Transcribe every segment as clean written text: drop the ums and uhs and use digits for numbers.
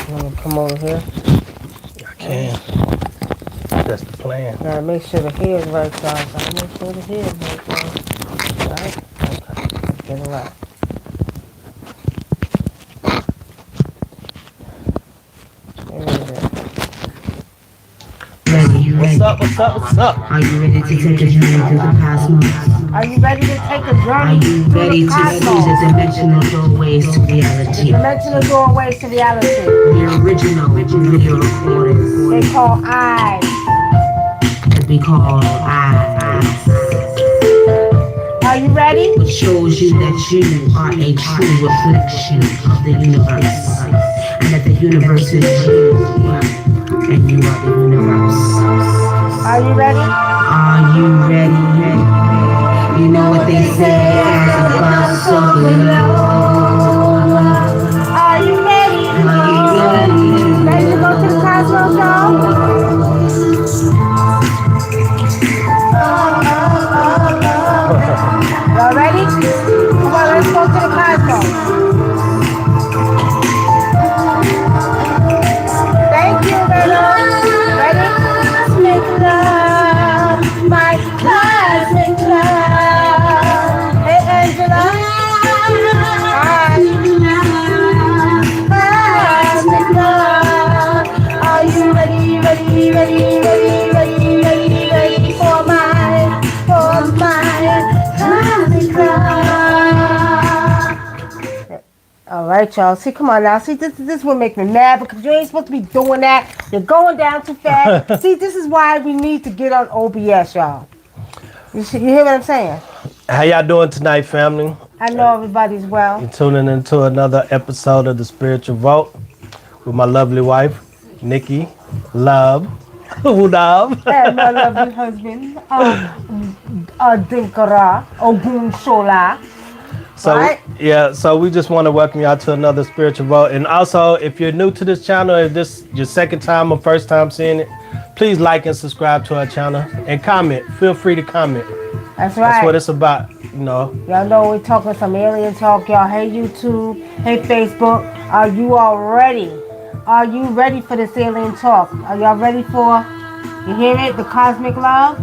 Want to come over here? I can. That's the plan. Gotta make sure the hair is right, guys. Gotta make sure the hair is right, guys. Right? Okay. Let's get it right. Where is it? What's up? What's up? What's up? Are you ready to take a journey through the cosmos? Are you ready to take a Are journey you through ready the to see the cosmos? dimensional doorways to reality? Dimensional doorways to reality. The original video recordings They call eyes. that we call eyes, Are you ready? which shows you that you are a true reflection of the universe, and that the universe is you, and you are the universe. Are you ready? Are you ready? You know what they say as a bus so below. Are you ready? Are you ready? Ready to go to the cosmos, y'all? Y'all ready? Come on, let's go to the cosmos. Thank you, Reynolds. Ready? Cosmic love, my cosmic love. Hey, Angela. Hi. Cosmic love. Are you ready, ready, ready, ready, ready, ready, ready for my cosmic love? All right, y'all. See, come on now. See, this will make me mad because you ain't supposed to be doing that. You're going down too fast. See, this is why we need to get on OBS, y'all. You hear what I'm saying? How y'all doing tonight, family? I know everybody's well. You're tuning into another episode of The Spiritual Vault with my lovely wife, Nikki, Love, Wunam. And my lovely husband, Adinkra, Ogunshola. So Right. yeah, so we just want to welcome y'all to another Spiritual Vault. And also, if you're new to this channel, if this your second time or first time seeing it, please like and subscribe to our channel and comment. Feel free to comment. That's right. That's what it's about, you know. Y'all know we're talking some alien talk, y'all. Hey YouTube, hey Facebook, are you all ready? Are you ready for this alien talk? Are y'all ready for, you hear it, the cosmic love?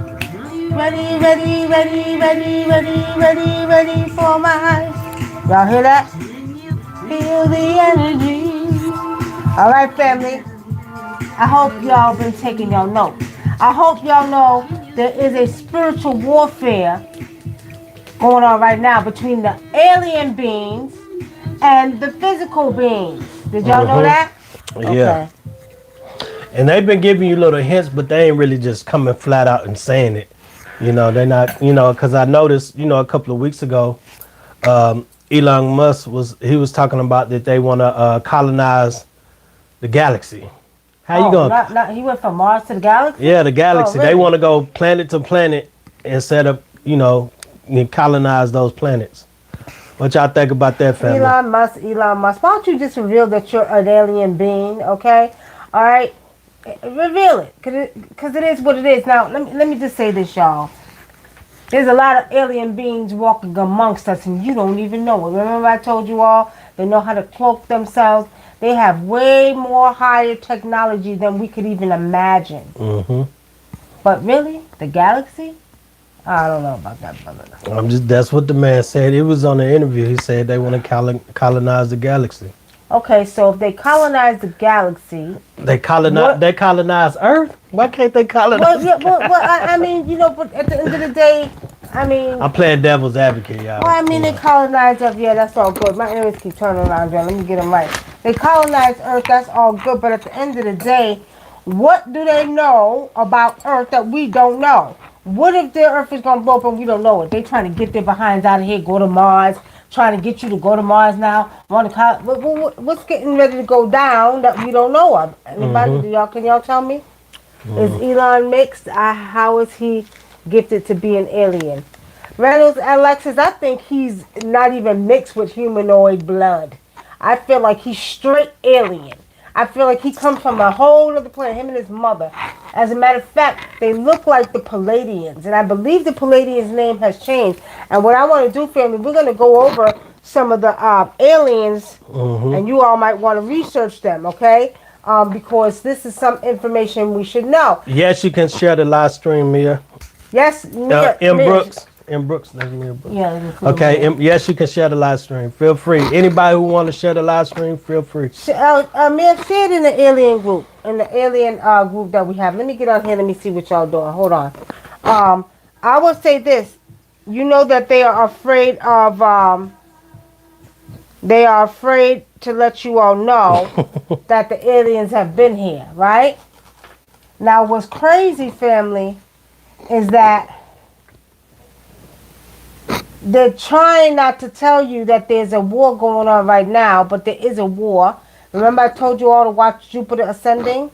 Ready, ready, ready, ready, ready, ready, ready for my, y'all hear that? Feel the energy. All right, family. I hope y'all been taking your notes. I hope y'all know there is a spiritual warfare going on right now between the alien beings and the physical beings. Did y'all know that? Yeah. And they've been giving you little hints, but they ain't really just coming flat out and saying it. You know, they're not, you know, because I noticed, you know, a couple of weeks ago, Elon Musk was talking about that they want to colonize the galaxy. How you going? He went from Mars to the galaxy? Yeah, the galaxy. Oh, really? They want to go planet to planet instead of, you know, colonize those planets. What y'all think about that, family? Elon Musk. Why don't you just reveal that you're an alien being, okay? All right? Reveal it, because it is what it is. Now, let me just say this, y'all. There's a lot of alien beings walking amongst us, and you don't even know it. Remember I told you all, they know how to cloak themselves. They have way more higher technology than we could even imagine. Mm-hmm. But really, the galaxy? I don't know about that, brother. That's what the man said. It was on the interview. He said they want to colonize the galaxy. Okay, so if they colonize the galaxy... They colonize Earth? Why can't they colonize? I mean, you know, but at the end of the day, I mean... I'm playing devil's advocate, y'all. Well, I mean, they colonize Earth. Yeah, that's all good. My ears keep turning around, John. Let me get them right. They colonize Earth. That's all good. But at the end of the day, what do they know about Earth that we don't know? What if their Earth is going to blow up and we don't know it? They trying to get their behinds out of here, go to Mars, trying to get you to go to Mars now. What's getting ready to go down that we don't know of? Anybody? Can y'all tell me? Is Elon mixed? How is he gifted to be an alien? Reynolds, Alexis, I think he's not even mixed with humanoid blood. I feel like he's straight alien. I feel like he comes from a whole other planet, him and his mother. As a matter of fact, they look like the Pleiadians. And I believe the Pleiadians' name has changed. And what I want to do, family, we're going to go over some of the aliens, and you all might want to research them, okay? Because this is some information we should know. Yes, you can share the live stream, Mia. Yes, Mia. M. Brooks. M. Brooks. That's Mia Brooks. Yeah. Okay. Yes, you can share the live stream. Feel free. Anybody who want to share the live stream, feel free. Mia, share it in the alien group, group that we have. Let me get out here. Let me see what y'all doing. Hold on. I will say this. You know that they are afraid of. They are afraid to let you all know that the aliens have been here, right? Now, what's crazy, family, is that they're trying not to tell you that there's a war going on right now, but there is a war. Remember I told you all to watch Jupiter Ascending?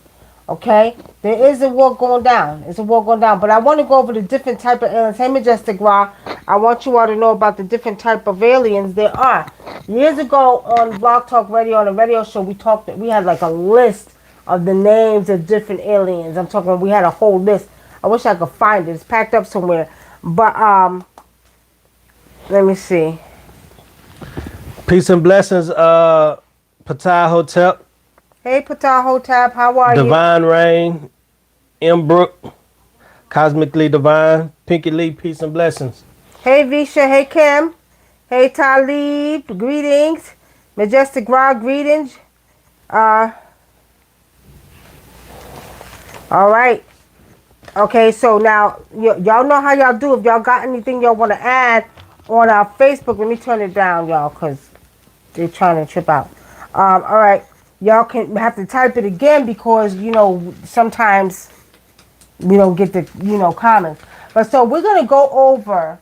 Okay? There is a war going down. It's a war going down. But I want to go over the different type of aliens. Hey, Majestic Ra, I want you all to know about the different type of aliens there are. Years ago on Blog Talk Radio, on a radio show, we had like a list of the names of different aliens. I'm talking, we had a whole list. I wish I could find it. It's packed up somewhere. But, let me see. Peace and blessings, Patai Hotep. Hey, Patai Hotep, how are you? Divine Rain, M. Brook, Cosmically Divine, Pinky Lee, peace and blessings. Hey, Visha, hey, Kim. Hey, Talib, greetings. Majestic Ra, greetings. All right. Okay, so now, y'all know how y'all do. If y'all got anything y'all want to add on our Facebook, let me turn it down, y'all, because they're trying to trip out. All right. Y'all can have to type it again because, sometimes we don't get the, comments. But so we're going to go over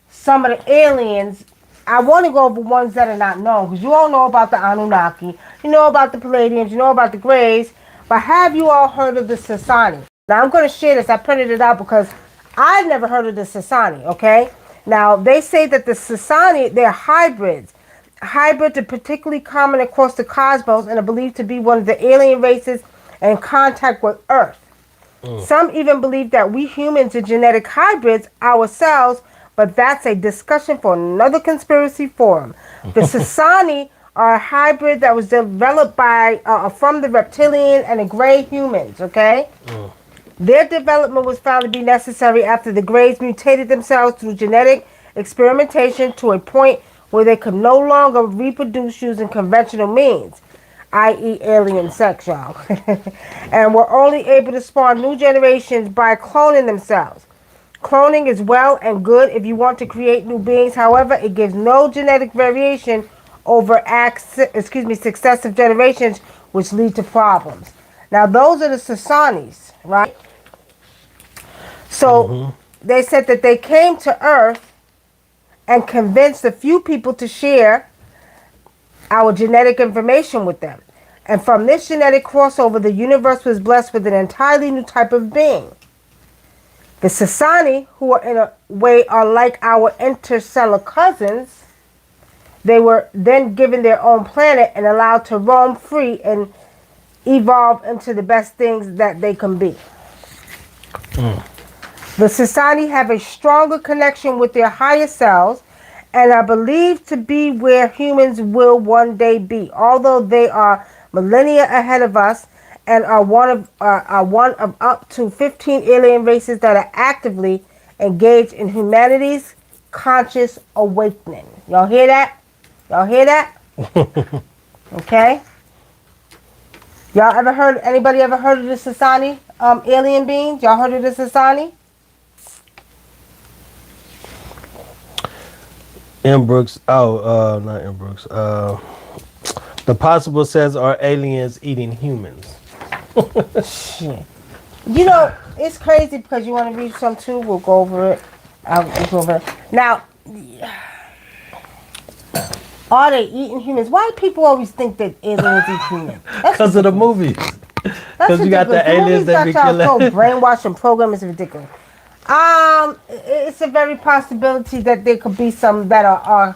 some of the aliens. I want to go over ones that are not known because you all know about the Anunnaki. You know about the Pleiadians. You know about the Greys. But have you all heard of the Sasani? Now, I'm going to share this. I printed it out because I've never heard of the Sasani, okay? Now, they say that the Sasani, they're hybrids. Hybrids are particularly common across the cosmos and are believed to be one of the alien races in contact with Earth. Some even believe that we humans are genetic hybrids ourselves, but that's a discussion for another conspiracy forum. The Sasani are a hybrid that was developed from the reptilian and the gray humans, okay? Their development was found to be necessary after the Greys mutated themselves through genetic experimentation to a point where they could no longer reproduce using conventional means, i.e. alien sex, y'all, and were only able to spawn new generations by cloning themselves. Cloning is well and good if you want to create new beings. However, it gives no genetic variation over successive generations, which lead to problems. Now, those are the Sasanis, right? So they said that they came to Earth and convinced a few people to share our genetic information with them. And from this genetic crossover, the universe was blessed with an entirely new type of being. The Sasani, who are in a way are like our interstellar cousins, they were then given their own planet and allowed to roam free and evolve into the best things that they can be. The Sasani have a stronger connection with their higher selves and are believed to be where humans will one day be. Although they are millennia ahead of us and are one of up to 15 alien races that are actively engaged in humanity's conscious awakening. Y'all hear that? Y'all hear that? Okay. Anybody ever heard of the Sasani alien beings? Y'all heard of the Sasani? M. Brooks. Not M. Brooks. The possible says are aliens eating humans. Shit. It's crazy because you want to read some too. We'll go over it. I'll go over it. Now, are they eating humans? Why do people always think that aliens eat humans? Because of the movies. Because you got the aliens that be killing. So brainwashed and programmed is ridiculous. It's a very possibility that there could be some that are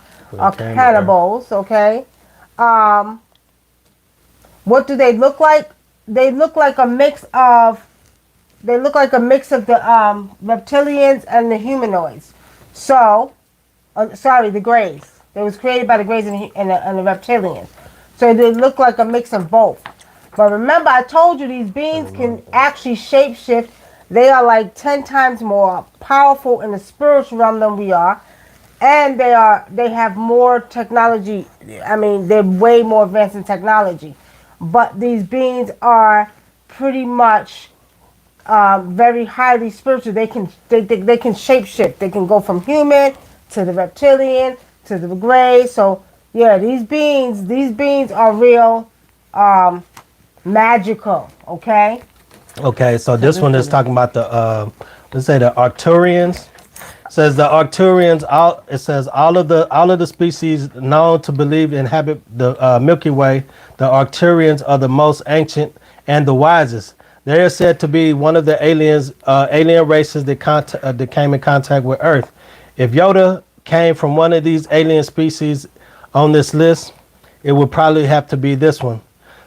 cannibals. Okay. What do they look like? They look like a mix of. They look like a mix of the reptilians and the humanoids. So, the Greys. They was created by the Greys and the reptilians. So they look like a mix of both. But remember, I told you these beings can actually shapeshift. They are like 10 times more powerful in the spiritual realm than we are. And they have more technology. I mean, they're way more advanced in technology. But these beings are pretty much very highly spiritual. They can shapeshift. They can go from human to the reptilian to the gray. So yeah, these beings are real magical. Okay. Okay, so this one is talking about the let's say the Arcturians. Says the Arcturians. It says all of the species known to believe inhabit the Milky Way. The Arcturians are the most ancient and the wisest. They are said to be one of the alien races that came in contact with Earth. If Yoda came from one of these alien species on this list, it would probably have to be this one.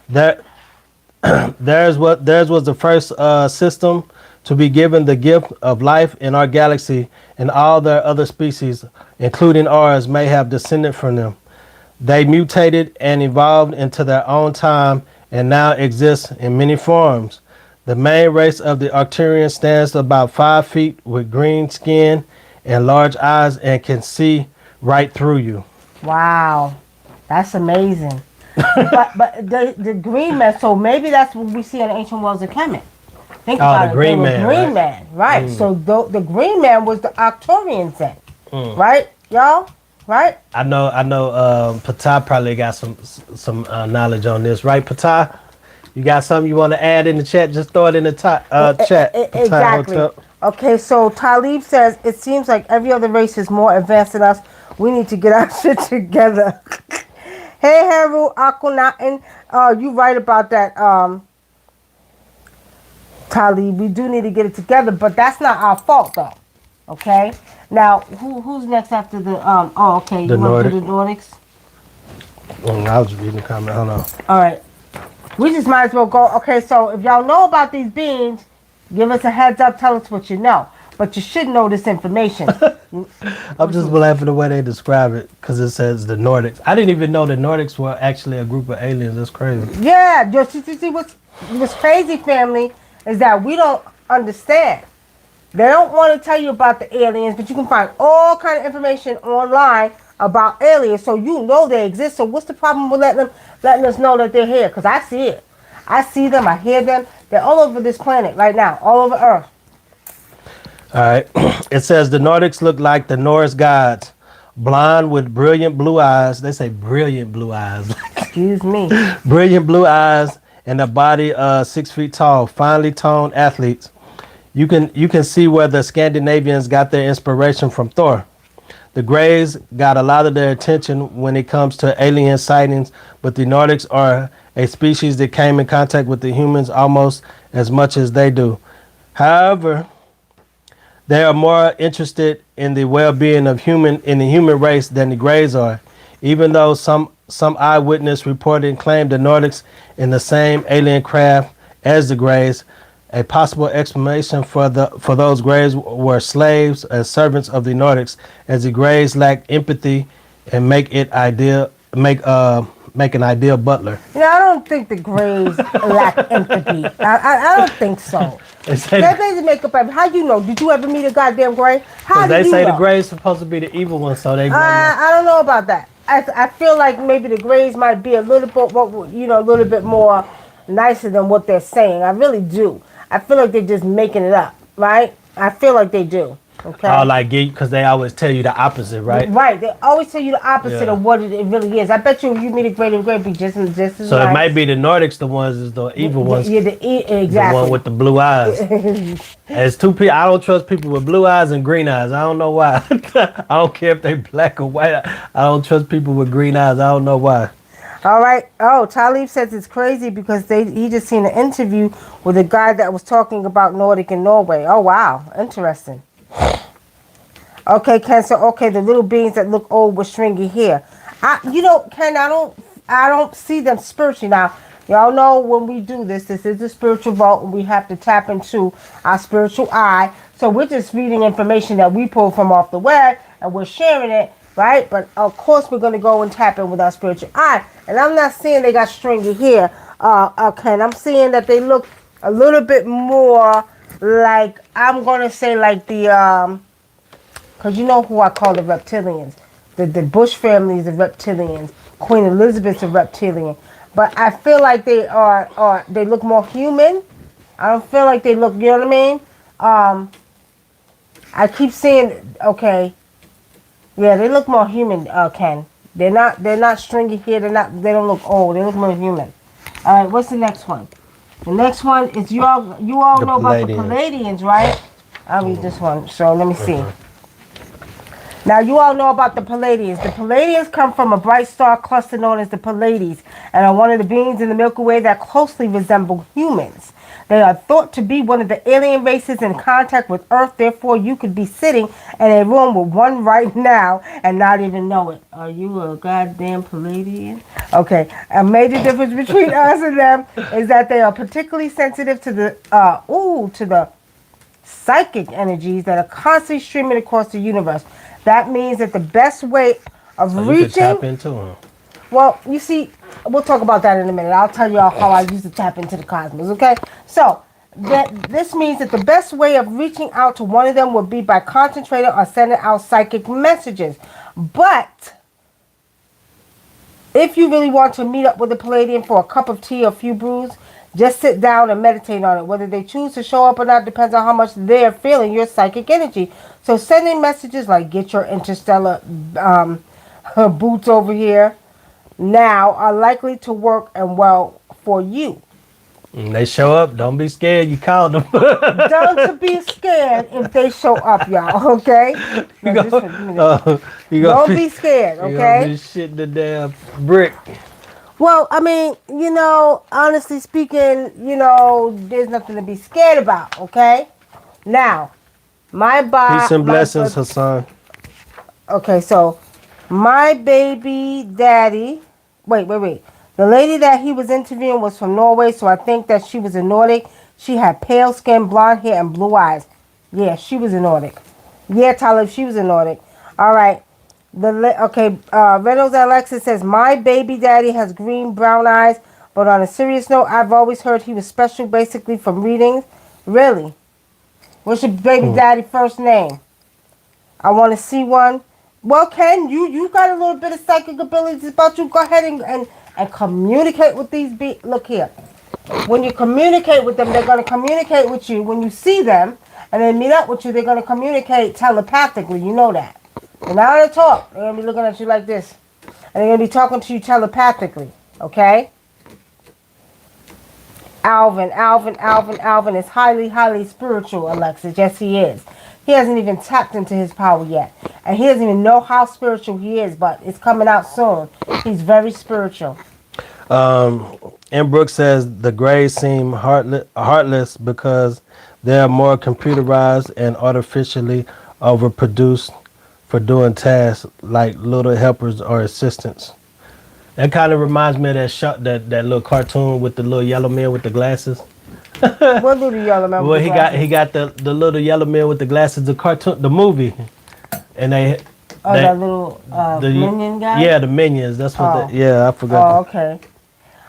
Theirs was the first system to be given the gift of life in our galaxy, and all their other species, including ours, may have descended from them. They mutated and evolved into their own time and now exist in many forms. The main race of the Arcturians stands about 5 feet with green skin and large eyes and can see right through you. Wow, that's amazing. but the green man, so maybe that's what we see in the ancient worlds of Kemet. Think about the green man. Green man, right? So the green man was the Arcturians then, right, y'all? Right? I know. Patah probably got some knowledge on this, right, Patah? You got something you want to add in the chat? Just throw it in the chat. Exactly. Okay, so Talib says it seems like every other race is more advanced than us. We need to get our shit together. Hey, Haru Akunatin, you right about that, Talib. We do need to get it together, but that's not our fault, though. Okay. Now, who's next after the okay, you want to do the Nordics? I was reading the comment. Hold on. All right. We just might as well go. Okay, so if y'all know about these beings, give us a heads up. Tell us what you know. But you should know this information. I'm just laughing the way they describe it because it says the Nordics. I didn't even know the Nordics were actually a group of aliens. That's crazy. Yeah, just see what's crazy, family, is that we don't understand. They don't want to tell you about the aliens, but you can find all kind of information online about aliens, so you know they exist. So what's the problem with letting us know that they're here? Because I see it. I see them. I hear them. They're all over this planet right now, all over Earth. All right. It says the Nordics look like the Norse gods, blonde with brilliant blue eyes. They say brilliant blue eyes. Excuse me. Brilliant blue eyes and a body 6 feet tall, finely toned athletes. You can see where the Scandinavians got their inspiration from Thor. The Greys got a lot of their attention when it comes to alien sightings, but the Nordics are a species that came in contact with the humans almost as much as they do. However, they are more interested in the well-being of the human race than the Greys are, even though some eyewitness reported and claimed the Nordics in the same alien craft as the Greys. A possible explanation for those Greys were slaves and servants of the Nordics, as the Greys lacked empathy and make an ideal butler. You know, I don't think the Greys lack empathy. I don't think so. They make up. How you know? Did you ever meet a goddamn Grey? How do you know? They say the Greys supposed to be the evil ones, so they. I don't know about that. I feel like maybe the Greys might be a little bit more nicer than what they're saying. I really do. I feel like they're just making it up, right? I feel like they do. Okay. Oh, like because they always tell you the opposite, right? Right. They always tell you the opposite of what it really is. I bet you if you meet a Great and Great, be just as nice. So it might be the Nordics, the ones is the evil ones. Yeah, exactly. The one with the blue eyes. There's two people. I don't trust people with blue eyes and green eyes. I don't know why. I don't care if they black or white. I don't trust people with green eyes. I don't know why. All right. Oh, Talib says it's crazy because he just seen an interview with a guy that was talking about Nordic in Norway. Oh, wow. Interesting. Okay, Ken, so the little beings that look old with stringy hair. Ken, I don't see them spiritually. Now, y'all know when we do this is a spiritual vault and we have to tap into our spiritual eye. So we're just reading information that we pull from off the web and we're sharing it right? But of course we're gonna go and tap in with our spiritual eye. And I'm not saying they got stringy hair, Ken. I'm saying that they look a little bit more like, I'm gonna say like the because you know who I call the reptilians. The Bush family is the reptilians. Queen Elizabeth's a reptilian. But I feel like they look more human. I don't feel like they look, you know what I mean? I keep saying, okay, yeah, they look more human, Ken. They're not stringy here. They don't look old. They look more human. All right, what's the next one? The next one is you all know about the Pleiadians, right? I'll read this one. So let me see. Now, you all know about the Pleiadians. The Pleiadians come from a bright star cluster known as the Pleiades and are one of the beings in the Milky Way that closely resemble humans. They are thought to be one of the alien races in contact with Earth. Therefore, you could be sitting in a room with one right now and not even know it. Are you a goddamn Pleiadian? Okay. A major difference between us and them is that they are particularly sensitive to the psychic energies that are constantly streaming across the universe. That means that the best way of reaching... You can tap into them. Well, you see, we'll talk about that in a minute. I'll tell you all how I used to tap into the cosmos, okay? So, this means that the best way of reaching out to one of them would be by concentrating or sending out psychic messages. But, if you really want to meet up with a Pleiadian for a cup of tea or a few brews, just sit down and meditate on it. Whether they choose to show up or not depends on how much they're feeling your psychic energy. So sending messages like get your interstellar boots over here now are likely to work and well for you. They show up. Don't be scared. You called them. Don't be scared if they show up, y'all. Okay? Don't be scared. Okay? You shit the damn brick. Well, I mean, you know, honestly speaking, you know, there's nothing to be scared about, okay? Now, peace and blessings, Hassan. Okay, so my baby daddy, wait. The lady that he was interviewing was from Norway, so I think that she was a Nordic. She had pale skin, blonde hair, and blue eyes. Yeah, she was a Nordic. Yeah, Talib, she was a Nordic. All right. Reynolds Alexis says, my baby daddy has green-brown eyes, but on a serious note, I've always heard he was special basically from readings. Really? What's your baby daddy first name? I want to see one. Well, Ken, you got a little bit of psychic abilities about you. Go ahead and communicate with these Look here. When you communicate with them, they're going to communicate with you. When you see them and they meet up with you, they're going to communicate telepathically. You know that. And now they talk. They're going to be looking at you like this. And they're going to be talking to you telepathically. Okay? Alvin is highly, highly spiritual, Alexis. Yes, he is. He hasn't even tapped into his power yet. And he doesn't even know how spiritual he is, but it's coming out soon. He's very spiritual. M. Brooks says the Greys seem heartless because they are more computerized and artificially overproduced for doing tasks like little helpers or assistants. That kind of reminds me of that little cartoon with the little yellow man with the glasses. What little yellow man? Well, he got the little yellow man with the glasses, the cartoon, the movie, and that little minion guy. Yeah, the minions. That's what. I forgot. Oh, okay.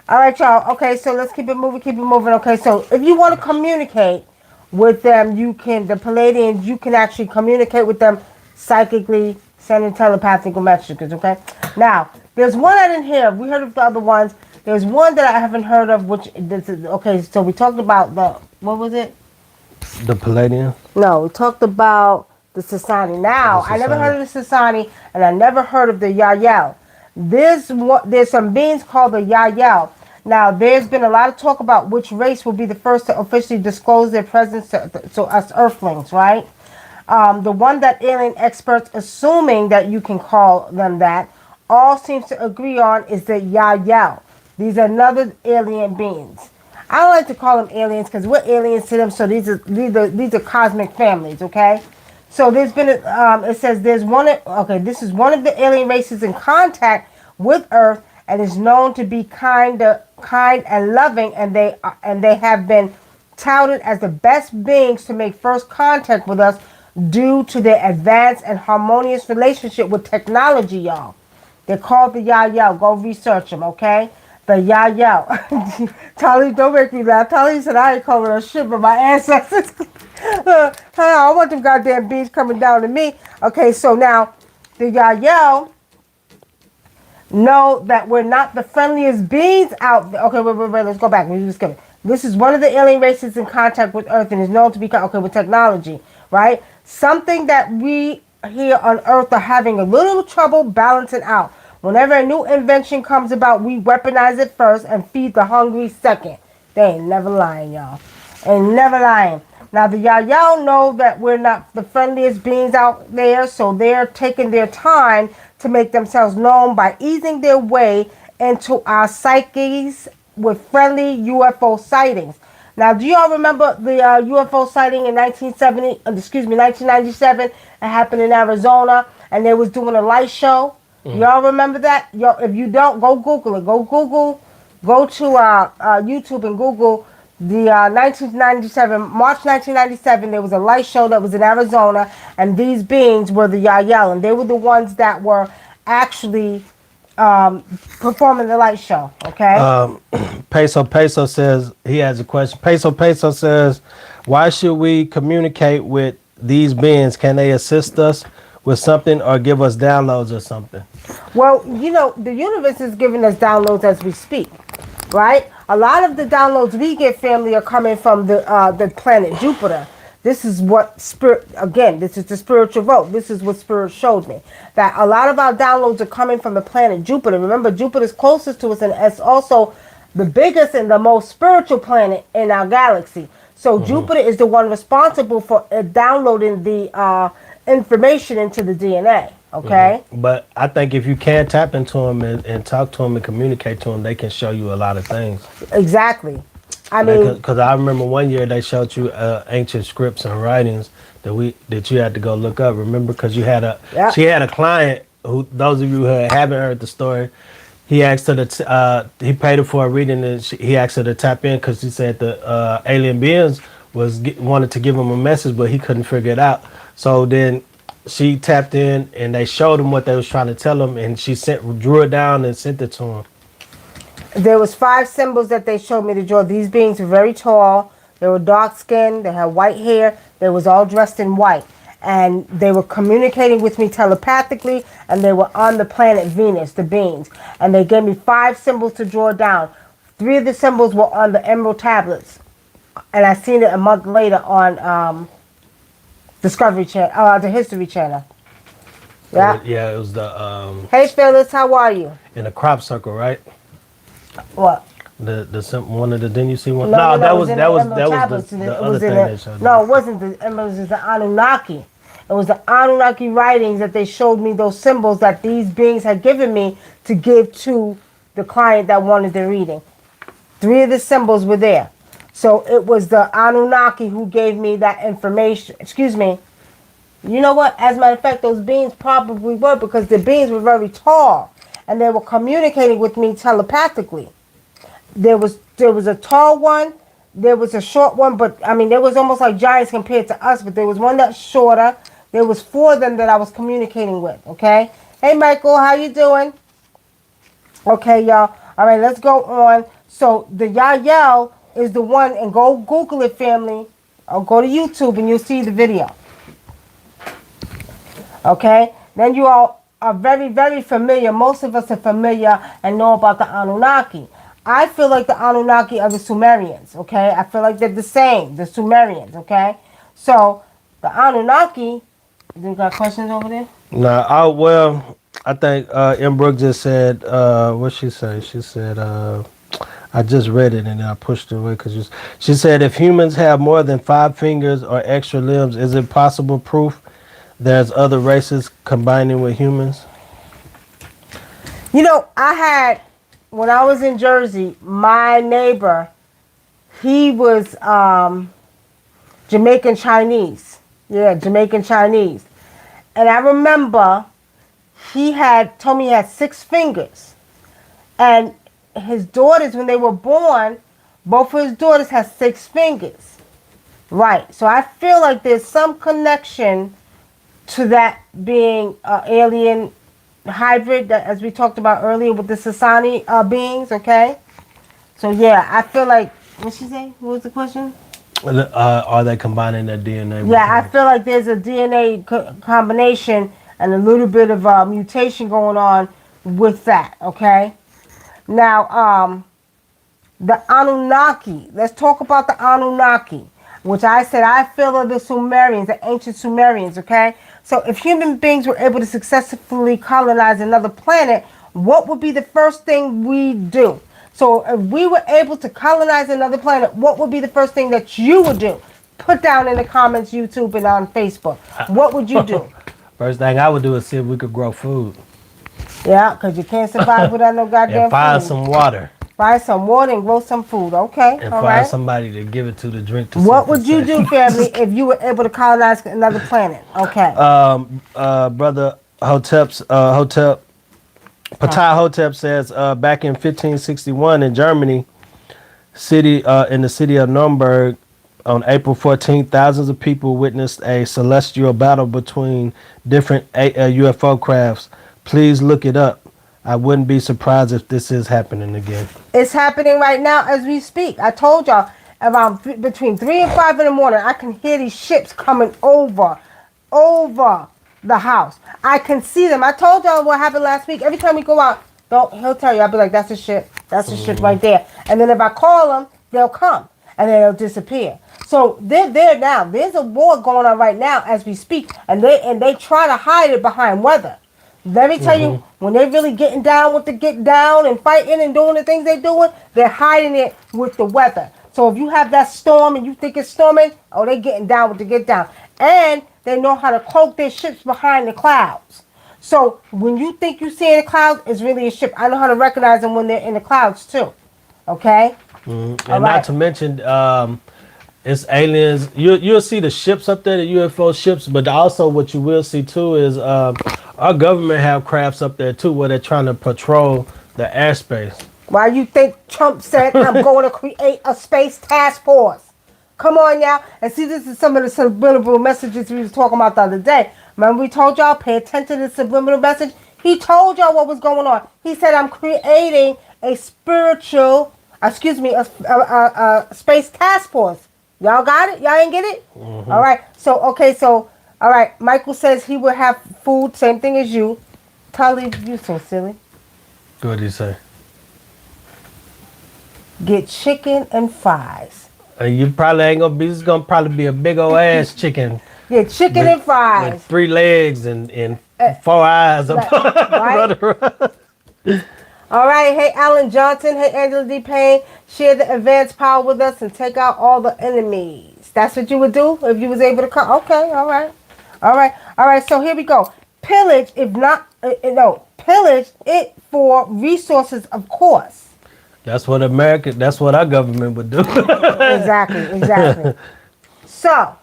All right, y'all. Okay, so let's keep it moving. Okay, so if you want to communicate with them, the Pleiadians, you can actually communicate with them psychically, sending telepathic messages. Okay. Now, there's one I didn't hear. We heard of the other ones. There's one that I haven't heard of, okay, so we talked about what was it? The Pleiadians? No, we talked about the Sasani. Now, I never heard of the Sasani, and I never heard of the Yaya. There's some beings called the Yaya. Now, there's been a lot of talk about which race will be the first to officially disclose their presence to us Earthlings, right? The one that alien experts, assuming that you can call them that, all seems to agree on is the Yaya. These are another alien beings. I don't like to call them aliens because we're aliens to them. So these are cosmic families. Okay. So there's been it says there's one. Okay, this is one of the alien races in contact with Earth and is known to be kind and loving, and they have been touted as the best beings to make first contact with us due to their advanced and harmonious relationship with technology, y'all. They're called the Yaya. Go research them, okay? The Yaya. Charlie, don't make me laugh. Charlie said I ain't calling her shit, but my ancestors. I want them goddamn bees coming down to me. Okay, so now the Yaya know that we're not the friendliest beings out there. Okay, wait. Let's go back. This is one of the alien races in contact with Earth and is known to be with technology, right? Something that we here on Earth are having a little trouble balancing out. Whenever a new invention comes about, we weaponize it first and feed the hungry second. They ain't never lying, y'all. Ain't never lying. Now, the Yaya know that we're not the friendliest beings out there, so they're taking their time to make themselves known by easing their way into our psyches with friendly UFO sightings. Now, do y'all remember the UFO sighting in 1997? It happened in Arizona, and they was doing a light show. Y'all remember that? Y'all, if you don't, go Google it. Go to YouTube and Google the 1997, March 1997. There was a light show that was in Arizona, and these beings were the Yaya, and they were the ones that were actually performing the light show. Okay. Peso says he has a question. Peso says, why should we communicate with these beings? Can they assist us with something or give us downloads or something? Well, you know, the universe is giving us downloads as we speak, right? A lot of the downloads we get, family, are coming from the planet Jupiter. This is what spirit, again, this is the spiritual vote. This is what spirit showed me. That a lot of our downloads are coming from the planet Jupiter. Remember, Jupiter's closest to us, and it's also the biggest and the most spiritual planet in our galaxy. So Jupiter is the one responsible for downloading the information into the DNA. Okay. But I think if you can tap into them and talk to them and communicate to them, they can show you a lot of things. Exactly. I mean, because I remember one year they showed you ancient scripts and writings that you had to go look up. Remember, because she had a client who, those of you who haven't heard the story, he asked her to he paid her for a reading, and he asked her to tap in because he said the alien beings wanted to give him a message, but he couldn't figure it out. So then she tapped in, and they showed him what they was trying to tell him, and she drew it down and sent it to him. There was 5 symbols that they showed me to draw. These beings were very tall. They were dark skinned. They had white hair. They was all dressed in white. And they were communicating with me telepathically, and they were on the planet Venus, the beings. And they gave me 5 symbols to draw down. 3 of the symbols were on the emerald tablets. And I seen it a month later on Discovery Channel, the History Channel. Yeah. Yeah, it was the Hey Phyllis, how are you? in a crop circle, right? What? The one of the, didn't you see one? No, that was it the was other thing they showed. No, it wasn't the emeralds. It was the Anunnaki. It was the Anunnaki writings that they showed me, those symbols that these beings had given me to give to the client that wanted the reading. 3 of the symbols were there. So it was the Anunnaki who gave me that information. Excuse me. You know what? As a matter of fact, those beings probably were, because the beings were very tall and they were communicating with me telepathically. There was a tall one, there was a short one, but I mean, there was almost like giants compared to us, but there was one that's shorter. There was 4 of them that I was communicating with, okay? Hey, Michael, how you doing? Okay, y'all. All right, let's go on. So the Yaya is the one, and go Google it, family. Or go to YouTube and you'll see the video. Okay? Then you all are very, very familiar. Most of us are familiar and know about the Anunnaki. I feel like the Anunnaki are the Sumerians, okay? I feel like they're the same, the Sumerians, okay? So, the Anunnaki, you got questions over there? No, well, I think M. Brooke just said, what she say? She said, I just read it and then I pushed it away because she said, if humans have more than 5 fingers or extra limbs, is it possible proof there's other races combining with humans? You know, when I was in Jersey, my neighbor, he was Jamaican Chinese. Yeah, Jamaican Chinese. And I remember he told me he had 6 fingers. And his daughters, when they were born, both of his daughters had 6 fingers. Right. So I feel like there's some connection to that being alien hybrid, that, as we talked about earlier with the Sasani beings, So yeah, I feel like, what she say? What was the question? Are they combining their DNA? With Yeah, I feel like there's a DNA combination and a little bit of mutation going on with that. Now, the Anunnaki. Let's talk about the Anunnaki, which I said I feel are the Sumerians, the ancient Sumerians. So if human beings were able to successfully colonize another planet, what would be the first thing we do? So if we were able to colonize another planet, what would be the first thing that you would do? Put down in the comments, YouTube and on Facebook. What would you do? First thing I would do is see if we could grow food. Yeah, because you can't survive without no goddamn and find food. some water. Find some water and grow some food. Okay, and all find right. somebody to give it to drink to. What would you do, family, if you were able to colonize another planet? Okay. Brother Hotep Patai Hotep says back in 1561 in Germany, in the city of Nuremberg, on April 14th, thousands of people witnessed a celestial battle between different UFO crafts. Please look it up. I wouldn't be surprised if this is happening again. It's happening right now as we speak. I told y'all, around between 3 and 5 in the morning, I can hear these ships coming over the house. I can see them. I told y'all what happened last week. Every time we go out, he'll tell you. I'll be like, that's a ship. That's a ship right there. And then if I call them, they'll come. And then they'll disappear. So they're there now. There's a war going on right now as we speak. And they try to hide it behind weather. Let me tell you, when they're really getting down with the get down and fighting and doing the things they're doing, they're hiding it with the weather. So if you have that storm and you think it's storming, they're getting down with the get down. And they know how to cloak their ships behind the clouds. So when you think you see in the clouds, it's really a ship. I know how to recognize them when they're in the clouds too. Okay? And not to mention, it's aliens. You'll see the ships up there, the UFO ships, but also what you will see too is our government have crafts up there too where they're trying to patrol the airspace. Why you think Trump said I'm going to create a space task force? Come on now. And see, this is some of the subliminal messages we was talking about the other day. Remember we told y'all, pay attention to the subliminal message? He told y'all what was going on. He said, I'm creating a space task force. Y'all got it? Y'all ain't get it? Mm-hmm. All right. All right. Michael says he will have food, same thing as you. Tully, you so silly. What did he say? Get chicken and fries. You probably ain't gonna be. It's gonna probably be a big old ass chicken. Yeah, chicken and fries. With 3 legs and 4 eyes. Right? All right. Hey, Alan Johnson. Hey, Angela D. Payne. Share the advanced power with us and take out all the enemies. That's what you would do if you was able to come. Okay. All right. So here we go. Pillage, pillage it for resources, of course. That's what our government would do. Exactly. So,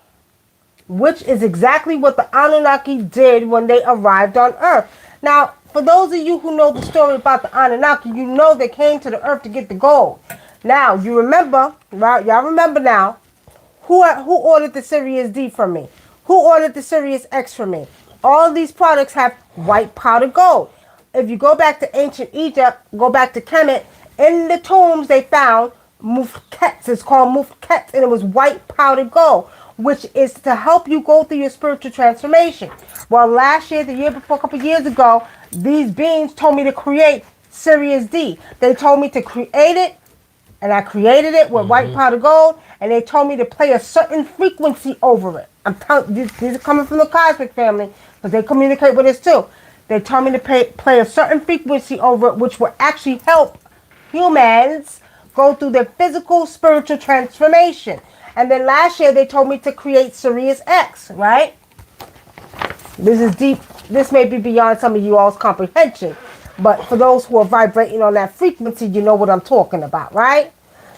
which is exactly what the Anunnaki did when they arrived on Earth. Now, for those of you who know the story about the Anunnaki, you know they came to the Earth to get the gold. Now, you remember, right? Y'all remember now, who ordered the Sirius D from me? Who ordered the Sirius X from me? All these products have white powder gold. If you go back to ancient Egypt, go back to Kemet, in the tombs they found mufkets. It's called mufkets, and it was white powdered gold, which is to help you go through your spiritual transformation. Well, last year, the year before, a couple years ago, these beings told me to create Sirius D. They told me to create it, and I created it with white powder gold, and they told me to play a certain frequency over it. I'm telling these are coming from the cosmic family, because they communicate with us too. They told me to play a certain frequency over it, which will actually help humans go through their physical, spiritual transformation. And then last year they told me to create Sirius X, right? This is deep. This may be beyond some of you all's comprehension, but for those who are vibrating on that frequency, you know what I'm talking about, right?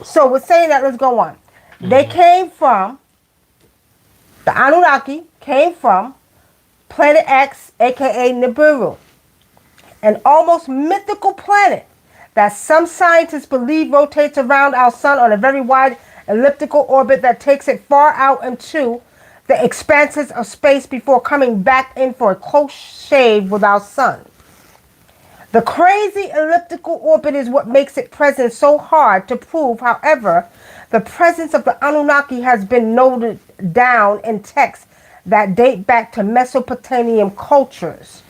So we're saying that, let's go on. They came from, the Anunnaki came from Planet X, aka Nibiru, an almost mythical planet that some scientists believe rotates around our sun on a very wide elliptical orbit that takes it far out into the expanses of space before coming back in for a close shave with our sun. The crazy elliptical orbit is what makes its presence so hard to prove. However, the presence of the Anunnaki has been noted down in texts that date back to Mesopotamian cultures.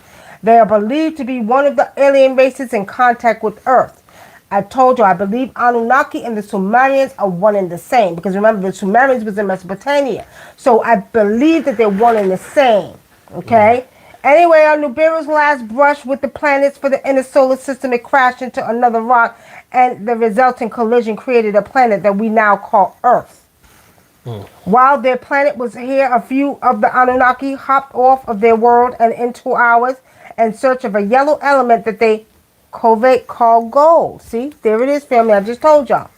They are believed to be one of the alien races in contact with Earth. I told you, I believe Anunnaki and the Sumerians are one and the same. Because remember, the Sumerians was in Mesopotamia. So I believe that they're one and the same. Okay? Anyway, on Nibiru's last brush with the planets for the inner solar system, it crashed into another rock, and the resulting collision created a planet that we now call Earth. While their planet was here, a few of the Anunnaki hopped off of their world and into ours in search of a yellow element that they call gold. See, there it is, family. I just told y'all.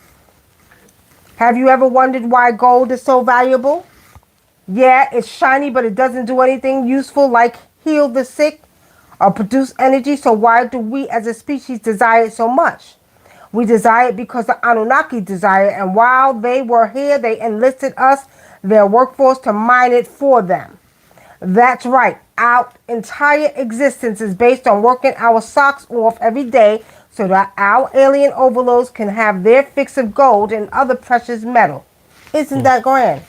Have you ever wondered why gold is so valuable? Yeah, it's shiny, but it doesn't do anything useful like heal the sick or produce energy. So why do we as a species desire it so much? We desire it because the Anunnaki desire it, and while they were here, they enlisted us, their workforce, to mine it for them. That's right. Our entire existence is based on working our socks off every day so that our alien overlords can have their fix of gold and other precious metal. Isn't that grand?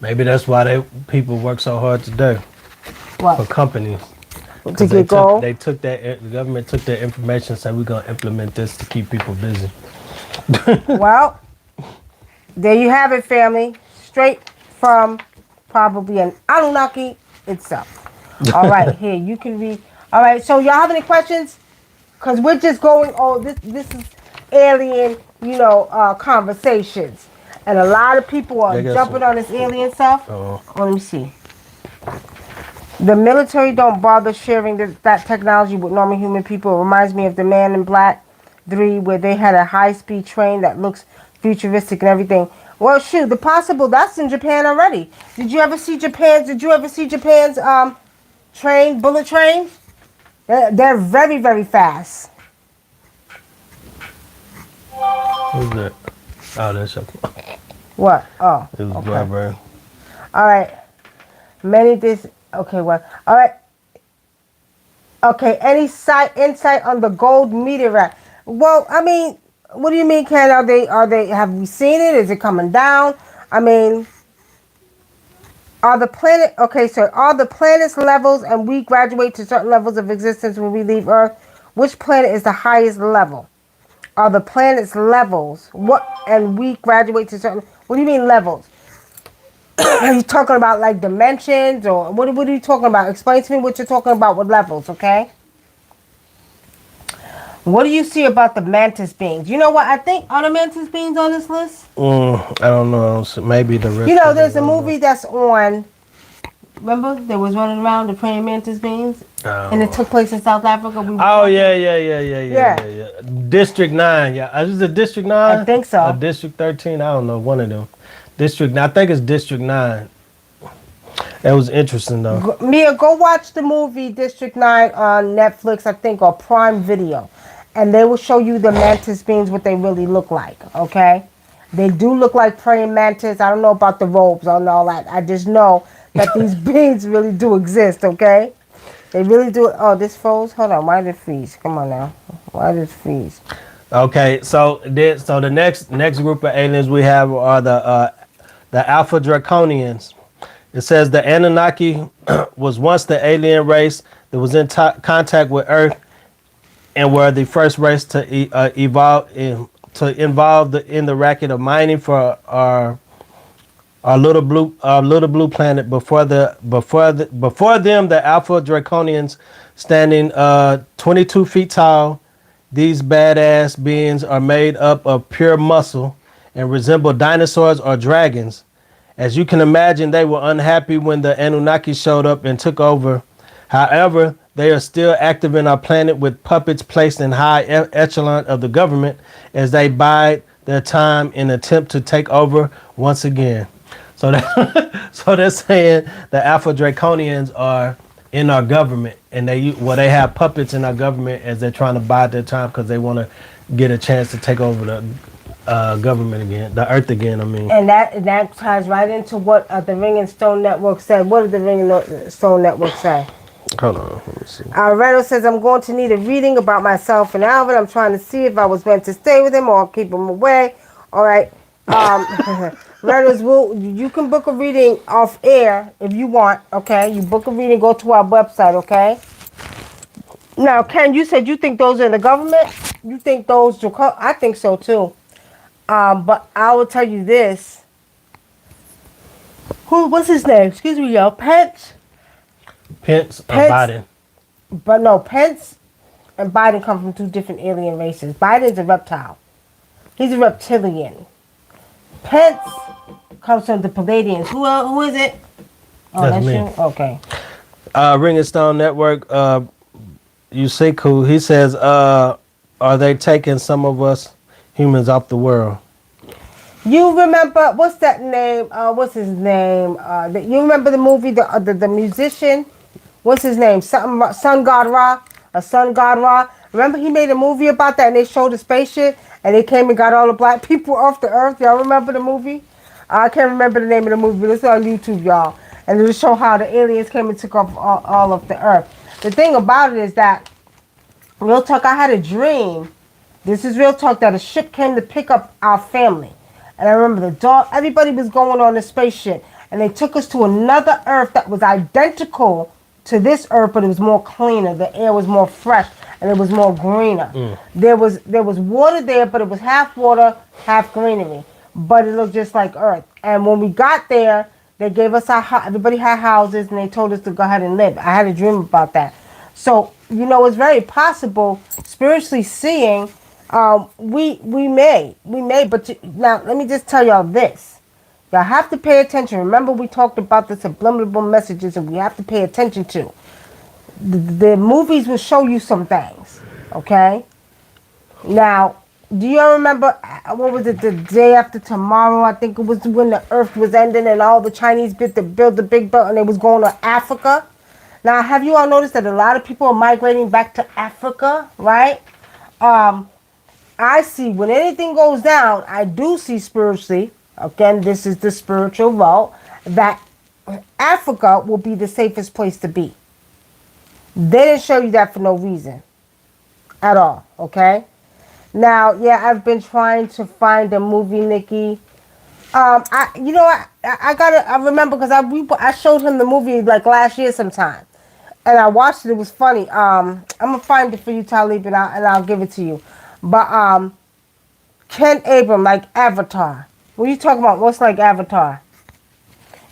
Maybe that's why people work so hard today. What? For companies. To get gold? The government took that information and said we're going to implement this to keep people busy. Well, there you have it, family. Straight from probably an Anunnaki itself. All right, here, you can read. All right, so y'all have any questions? Because we're just going, this is alien, conversations. And a lot of people are jumping on this alien stuff. Let me see. The military don't bother sharing that technology with normal human people. It reminds me of the Man in Black 3, where they had a high-speed train that looks futuristic and everything. Well, shoot, that's in Japan already. Did you ever see Japan's bullet trains? They're very, very fast. Who's that? Oh, that's your... What? Oh, it was okay. Blackburn. All right. Okay, well, all right. Okay, any insight on the gold meteorite? Well, I mean, what do you mean, Ken? Have we seen it? Is it coming down? I mean, are the planets levels and we graduate to certain levels of existence when we leave Earth? Which planet is the highest level? Are the planets levels? And we graduate to certain, what do you mean levels? Are you talking about like dimensions, or what are you talking about? Explain to me what you're talking about with levels, okay? What do you see about the mantis beings? You know what? I think, are the mantis beings on this list? I don't know. Maybe the rest. There's a movie that's on. Remember, there was running around the praying mantis beings? And it took place in South Africa. Yeah. District 9. Yeah. Is it District 9? I think so. Or District 13? I don't know. One of them. I think it's District 9. That was interesting, though. Mia, go watch the movie District 9 on Netflix, I think, or Prime Video. And they will show you the mantis beings, what they really look like, okay? They do look like praying mantis. I don't know about the robes and all that. I just know that these beings really do exist, okay? They really do. Oh, this froze? Hold on. Why did it freeze? Come on now. Why did it freeze? Okay, so the next group of aliens we have are the Alpha Draconians. It says the Anunnaki was once the alien race that was in contact with Earth and were the first race to evolve in the racket of mining for our little blue planet. Before them, the Alpha Draconians, standing 22 feet tall. These badass beings are made up of pure muscle and resemble dinosaurs or dragons. As you can imagine, they were unhappy when the Anunnaki showed up and took over. However, they are still active in our planet with puppets placed in high echelon of the government as they bide their time in attempt to take over once again. So they're saying the Alpha Draconians are in our government, and they have puppets in our government as they're trying to bide their time because they want to get a chance to take over government again, the Earth again. I mean, And that ties right into what the Ring and Stone Network said. What did the Ring and Stone Network say? hold on, let me see. Redo says, I'm going to need a reading about myself and Alvin. I'm trying to see if I was meant to stay with him or keep him away. All right. Redo's you can book a reading off air if you want. Okay. You book a reading, go to our website. Okay. Now, Ken, you said you think those are in the government? You think those I think so too. But I will tell you this. What's his name? Excuse me, y'all. Pence Or Biden. But no, Pence and Biden come from two different alien races. Biden's a reptile. He's a reptilian. Pence comes from the Pleiadians. Who is it? Oh, That's me. you? Okay. Ring and Stone Network, Yuseku, he says, are they taking some of us humans off the world? You remember, what's that name? What's his name? You remember the movie, the musician? What's his name? Something, Sun God Ra? A Sun God Ra? Remember he made a movie about that and they showed the spaceship and they came and got all the black people off the earth? Y'all remember the movie? I can't remember the name of the movie, but it's on YouTube, y'all. And it'll show how the aliens came and took off all of the earth. The thing about it is that, real talk, I had a dream. This is real talk, that a ship came to pick up our family. And I remember everybody was going on the spaceship. And they took us to another earth that was identical to this earth, but it was more cleaner. The air was more fresh and it was more greener. There was water there, but it was half water, half greenery. But it looked just like Earth. And when we got there, they gave us everybody had houses and they told us to go ahead and live. I had a dream about that. So, it's very possible, spiritually seeing, we may, but now let me just tell y'all this. Y'all have to pay attention. Remember, we talked about the subliminal messages and we have to pay attention to. The movies will show you some things, okay? Now, do you remember, what was it, the day after tomorrow? I think it was when the earth was ending and all the Chinese built the big belt and they was going to Africa. Now, have you all noticed that a lot of people are migrating back to Africa, right? I see when anything goes down, I do see spiritually, again, this is the spiritual vault, that Africa will be the safest place to be. They didn't show you that for no reason at all, okay? Now, yeah, I've been trying to find a movie, Nikki. I remember because I showed him the movie like last year sometime, and I watched it. It was funny. I'm gonna find it for you, Talib, and I'll give it to you. But Ken Abram, like Avatar. What are you talking about? What's like Avatar?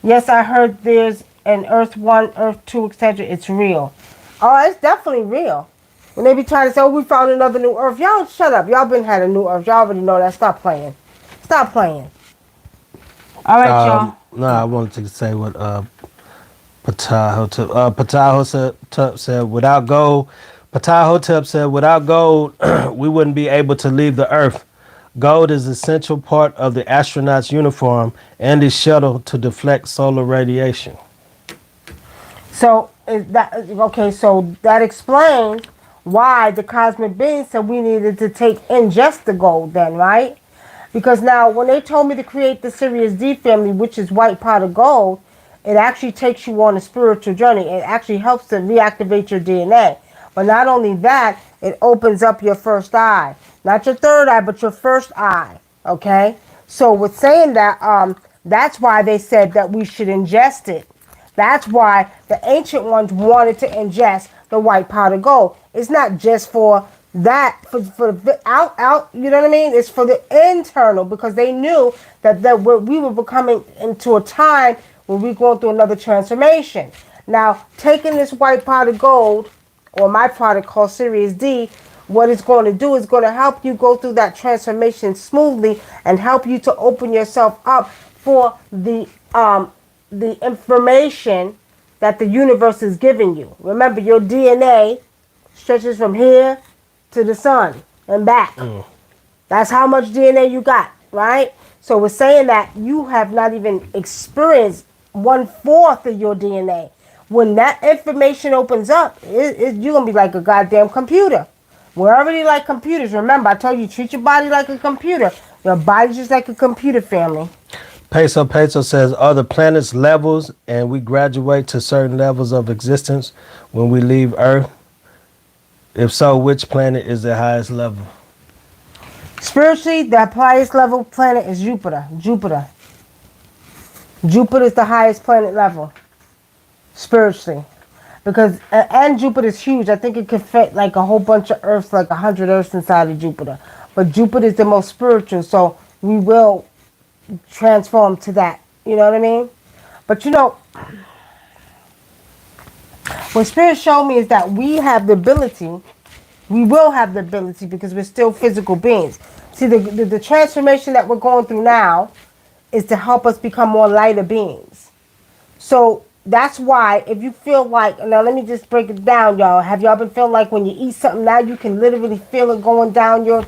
Yes, I heard there's an Earth 1, Earth 2, etc. It's real. Oh, it's definitely real. When they be trying to say, we found another new Earth. Y'all shut up. Y'all been had a new Earth. Y'all already know that. Stop playing. Stop playing. All right, y'all. No, I wanted to say what Ptahhotep said, without gold, Ptahhotep said, without gold, we wouldn't be able to leave the Earth. Gold is an essential part of the astronaut's uniform and his shuttle to deflect solar radiation. So, so that explains why the cosmic beings said we needed to ingest the gold then, right? Because now when they told me to create the Sirius D family, which is white pot of gold, it actually takes you on a spiritual journey. It actually helps to reactivate your DNA. But not only that, it opens up your first eye. Not your third eye, but your first eye, okay? So with saying that, that's why they said that we should ingest it. That's why the ancient ones wanted to ingest the white pot of gold. It's not just for that, for the out, you know what I mean? It's for the internal, because they knew that we were becoming into a time where we're going through another transformation. Now, taking this white pot of gold, or my product called Sirius D, what it's going to do is going to help you go through that transformation smoothly and help you to open yourself up for the information that the universe is giving you. Remember, your DNA stretches from here to the sun and back. That's how much DNA you got, right? So we're saying that you have not even experienced 1/4 of your DNA. When that information opens up, you're going to be like a goddamn computer. We're already like computers. Remember, I told you, treat your body like a computer. Your body's just like a computer, family. Peso says, are the planets levels and we graduate to certain levels of existence when we leave Earth? If so, which planet is the highest level? Spiritually, the highest level planet is Jupiter. Jupiter is the highest planet level. Spiritually. Because, and Jupiter is huge. I think it could fit like a whole bunch of Earths, like 100 Earths inside of Jupiter. But Jupiter is the most spiritual, so we will transform to that. You know what I mean? But you know, what Spirit showed me is that we have the ability, we will have the ability because we're still physical beings. See, the transformation that we're going through now is to help us become more lighter beings. So that's why if you feel like, now let me just break it down, y'all. Have y'all been feeling like when you eat something now you can literally feel it going down your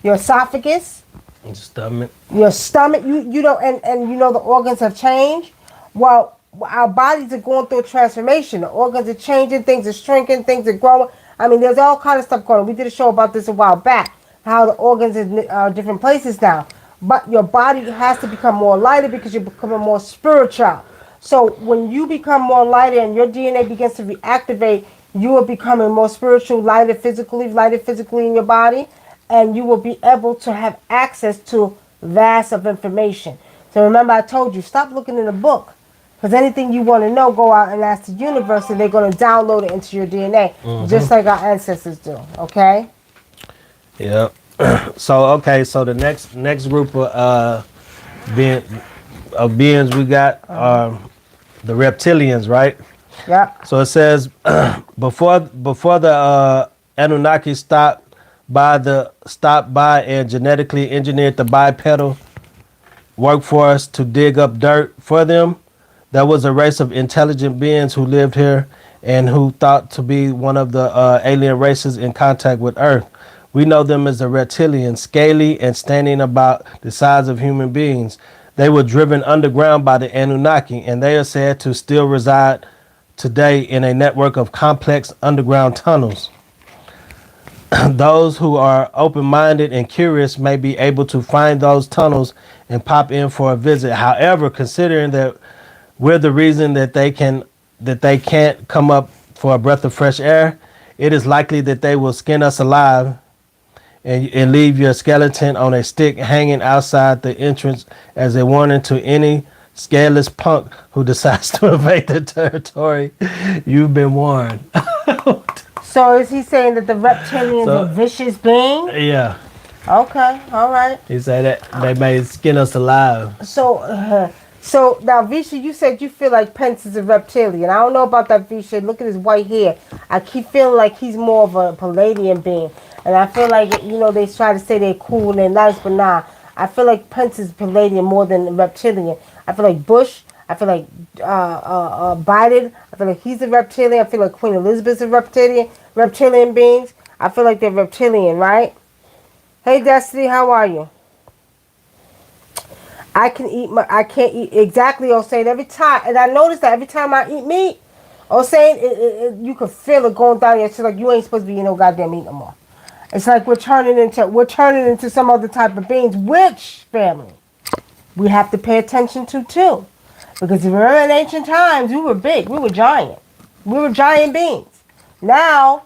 esophagus? Your stomach, you know, and you know the organs have changed. Well, our bodies are going through a transformation. The organs are changing, things are shrinking, things are growing. I mean, there's all kind of stuff going on. We did a show about this a while back, how the organs are different places now. But your body has to become more lighter because you're becoming more spiritual. So when you become more lighter and your DNA begins to reactivate, you are becoming more spiritual, lighter physically in your body. And you will be able to have access to vast of information. So remember I told you, stop looking in a book. Because anything you want to know, go out and ask the universe and they're going to download it into your DNA. Just like our ancestors do. Okay? Yeah. So the next group of beings we got are the reptilians, right? Yeah. So it says before the Anunnaki stopped by and genetically engineered the bipedal workforce to dig up dirt for them, there was a race of intelligent beings who lived here and who thought to be one of the alien races in contact with Earth. We know them as the reptilians, scaly and standing about the size of human beings. They were driven underground by the Anunnaki, and they are said to still reside today in a network of complex underground tunnels. Those who are open-minded and curious may be able to find those tunnels and pop in for a visit. However, considering that we're the reason that they can't come up for a breath of fresh air, it is likely that they will skin us alive and leave your skeleton on a stick hanging outside the entrance as a warning to any scaleless punk who decides to invade the territory. You've been warned. So is he saying that the reptilians are vicious beings? Yeah. Okay, all right. He said that they may skin us alive. So now, Visha, you said you feel like Pence is a reptilian. I don't know about that, Visha. Look at his white hair. I keep feeling like he's more of a Pleiadian being. And I feel like, you know, they try to say they're cool and they're nice, but nah. I feel like Pence is Pleiadian more than a reptilian. I feel like Bush. I feel like Biden. I feel like he's a reptilian. I feel like Queen Elizabeth's a reptilian beings. I feel like they're reptilian, right? Hey, Destiny, how are you? I can't eat exactly, Osane, every time. And I noticed that every time I eat meat, Osane, you can feel it going down your chest like you ain't supposed to be eating no goddamn meat no more. It's like we're turning into some other type of beings, which, family, we have to pay attention to too. Because remember in ancient times, we were big, we were giant. We were giant beings. Now,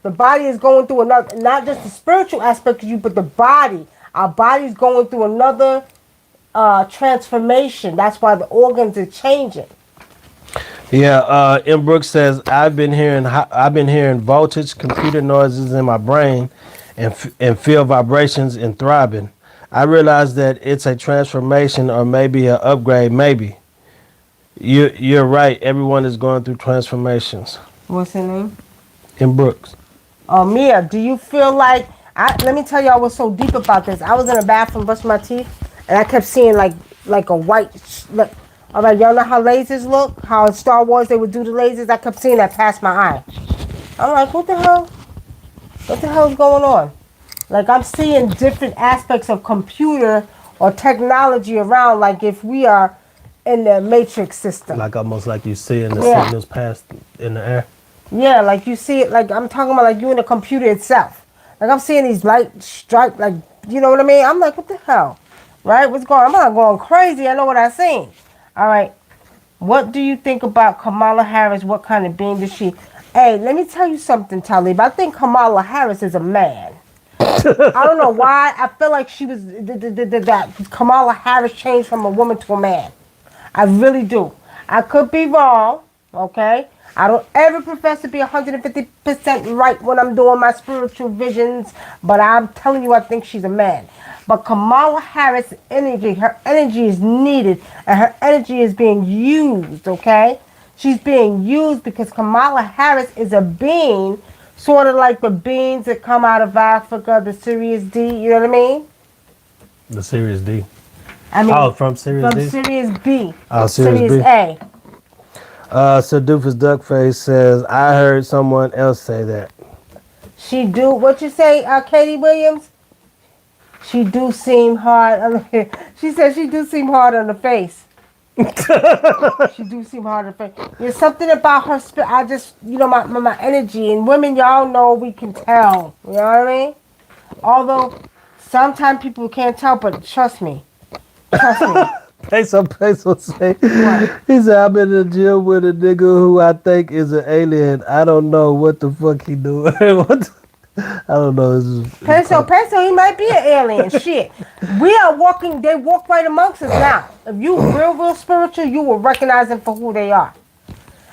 the body is going through another, not just the spiritual aspect of you, but the body. Our body's going through another transformation. That's why the organs are changing. Yeah, M. Brooks says I've been hearing voltage, computer noises in my brain, and feel vibrations and throbbing. I realize that it's a transformation or maybe an upgrade. Maybe you're right. Everyone is going through transformations. What's her name? M. Brooks. Oh, Mia, do you feel like? Let me tell y'all what's so deep about this. I was in the bathroom brushing my teeth, and I kept seeing like a white. All right, y'all know how lasers look? How in Star Wars they would do the lasers? I kept seeing that past my eye. I'm like, what the hell? What the hell is going on? Like, I'm seeing different aspects of computer or technology around, like if we are in the matrix system. Like almost like you seeing the signals pass in the air. Yeah, like you see it, like I'm talking about like you in the computer itself. Like I'm seeing these light strike, like, you know what I mean? I'm like, what the hell? Right? What's going on? I'm not going crazy. I know what I seen. All right. What do you think about Kamala Harris? What kind of being is she? Hey, let me tell you something, Talib. I think Kamala Harris is a man. I don't know why. I feel like she was that Kamala Harris changed from a woman to a man. I really do. I could be wrong, okay? I don't ever profess to be 150% right when I'm doing my spiritual visions, but I'm telling you I think she's a man. But Kamala Harris' energy, her energy is needed, and her energy is being used, okay? She's being used because Kamala Harris is a being, sort of like the beings that come out of Africa, the Sirius D, you know what I mean? The Sirius D. I mean, from Sirius D? From Sirius B. Oh, Sirius B. A. So Doofus Duckface says, I heard someone else say that. She do, what you say, Katie Williams? She do seem hard on the, she said she do seem hard on the face. She do seem hard on the face. There's something about her spirit. I just, my energy. And women, y'all know we can tell. You know what I mean? Although, sometimes people can't tell, but trust me. Trust me. Peso say, What? he said, I'm in the gym with a nigga who I think is an alien. I don't know what the fuck he doing. I don't know. Peso, he might be an alien. Shit. We are walking, they walk right amongst us now. If you real spiritual, you will recognize them for who they are.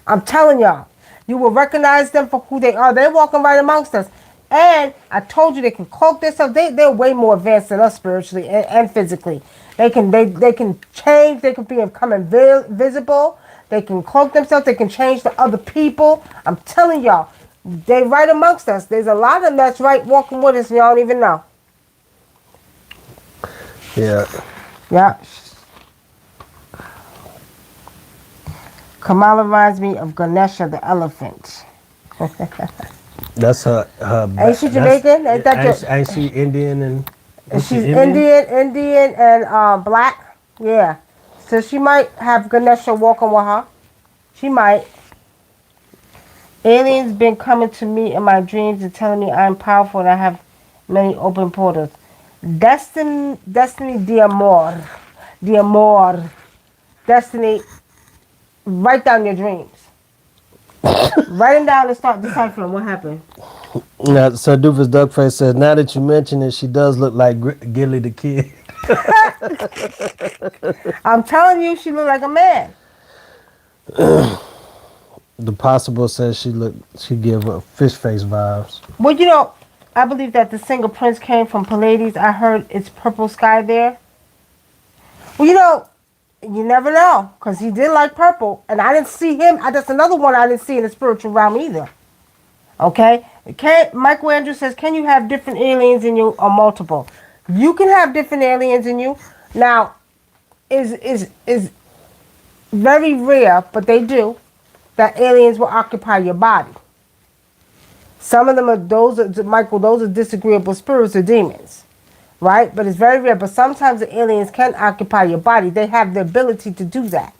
I'm telling y'all. You will recognize them for who they are. They're walking right amongst us. And I told you they can cloak themselves. They're way more advanced than us spiritually and physically. They can change. They can become invisible. They can cloak themselves. They can change to other people. I'm telling y'all, they right amongst us. There's a lot of them that's right walking with us and y'all don't even know. Yeah. Yeah. Kamala reminds me of Ganesha the elephant. That's her. Ain't she Jamaican? Ain't she Indian and? She's Indian and black. Yeah. So she might have Ganesha walking with her. She might. Aliens been coming to me in my dreams and telling me I'm powerful and I have many open portals. Destiny de amor. Destiny, write down your dreams. Write them down and start deciphering what happened. Now, so Doofus Duckface says, now that you mention it, she does look like Gilly the Kid. I'm telling you, she look like a man. The Possible says she give her fish face vibes. Well, I believe that the single prince came from Pleiades. I heard it's purple sky there. Well, you never know, because he did like purple, and I didn't see him. That's another one I didn't see in the spiritual realm either. Okay? Michael Andrews says, can you have different aliens in you or multiple? You can have different aliens in you. Now, is very rare, but they do, that aliens will occupy your body. Some of them are those are disagreeable spirits or demons. Right? But it's very rare. But sometimes the aliens can occupy your body. They have the ability to do that.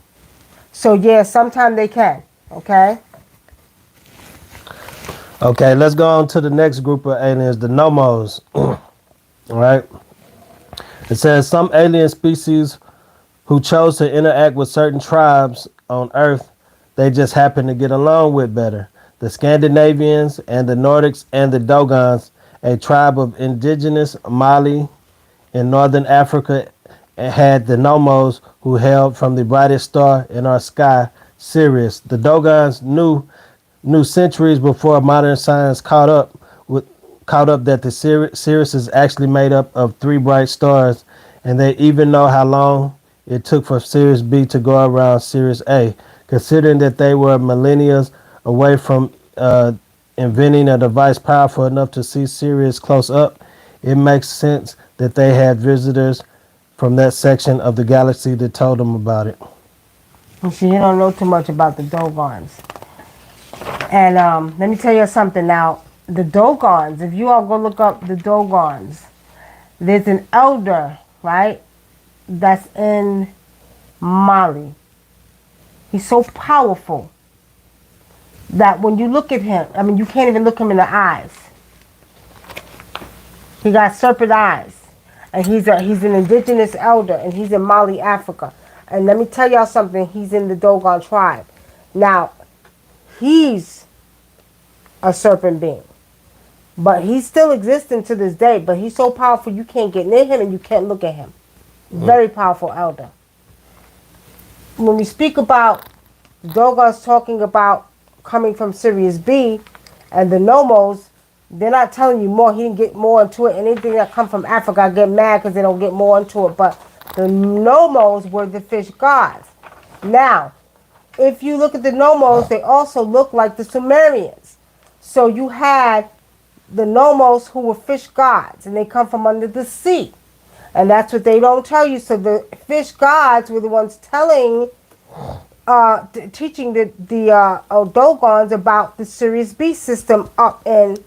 So yeah, sometimes they can. Okay? Okay, let's go on to the next group of aliens, the Nomos. Right? It says some alien species who chose to interact with certain tribes on Earth, they just happen to get along with better. The Scandinavians and the Nordics and the Dogons, a tribe of indigenous Mali in northern Africa, had the Nomos who hailed from the brightest star in our sky, Sirius. The Dogons knew centuries before modern science caught up that the Sirius is actually made up of 3 bright stars, and they even know how long it took for Sirius B to go around Sirius A. Considering that they were millennia away from inventing a device powerful enough to see Sirius close up, it makes sense that they had visitors from that section of the galaxy that told them about it. See, you don't know too much about the Dogons. And let me tell you something now. The Dogons, if you all go look up the Dogons, there's an elder, right, that's in Mali. He's so powerful that when you look at him, I mean, you can't even look him in the eyes. He got serpent eyes. And he's an indigenous elder, and he's in Mali, Africa. And let me tell y'all something, he's in the Dogon tribe. Now, he's a serpent being. But he's still existing to this day, but he's so powerful you can't get near him and you can't look at him. Very powerful elder. When we speak about the Dogons talking about coming from Sirius B and the Nomos, they're not telling you more. He didn't get more into it. Anything that come from Africa, I get mad because they don't get more into it. But the Nomos were the fish gods. Now, if you look at the Nomos, they also look like the Sumerians. So you had the Nomos who were fish gods, and they come from under the sea. And that's what they don't tell you. So the fish gods were the ones telling, teaching the Dogons about the Sirius B system up in.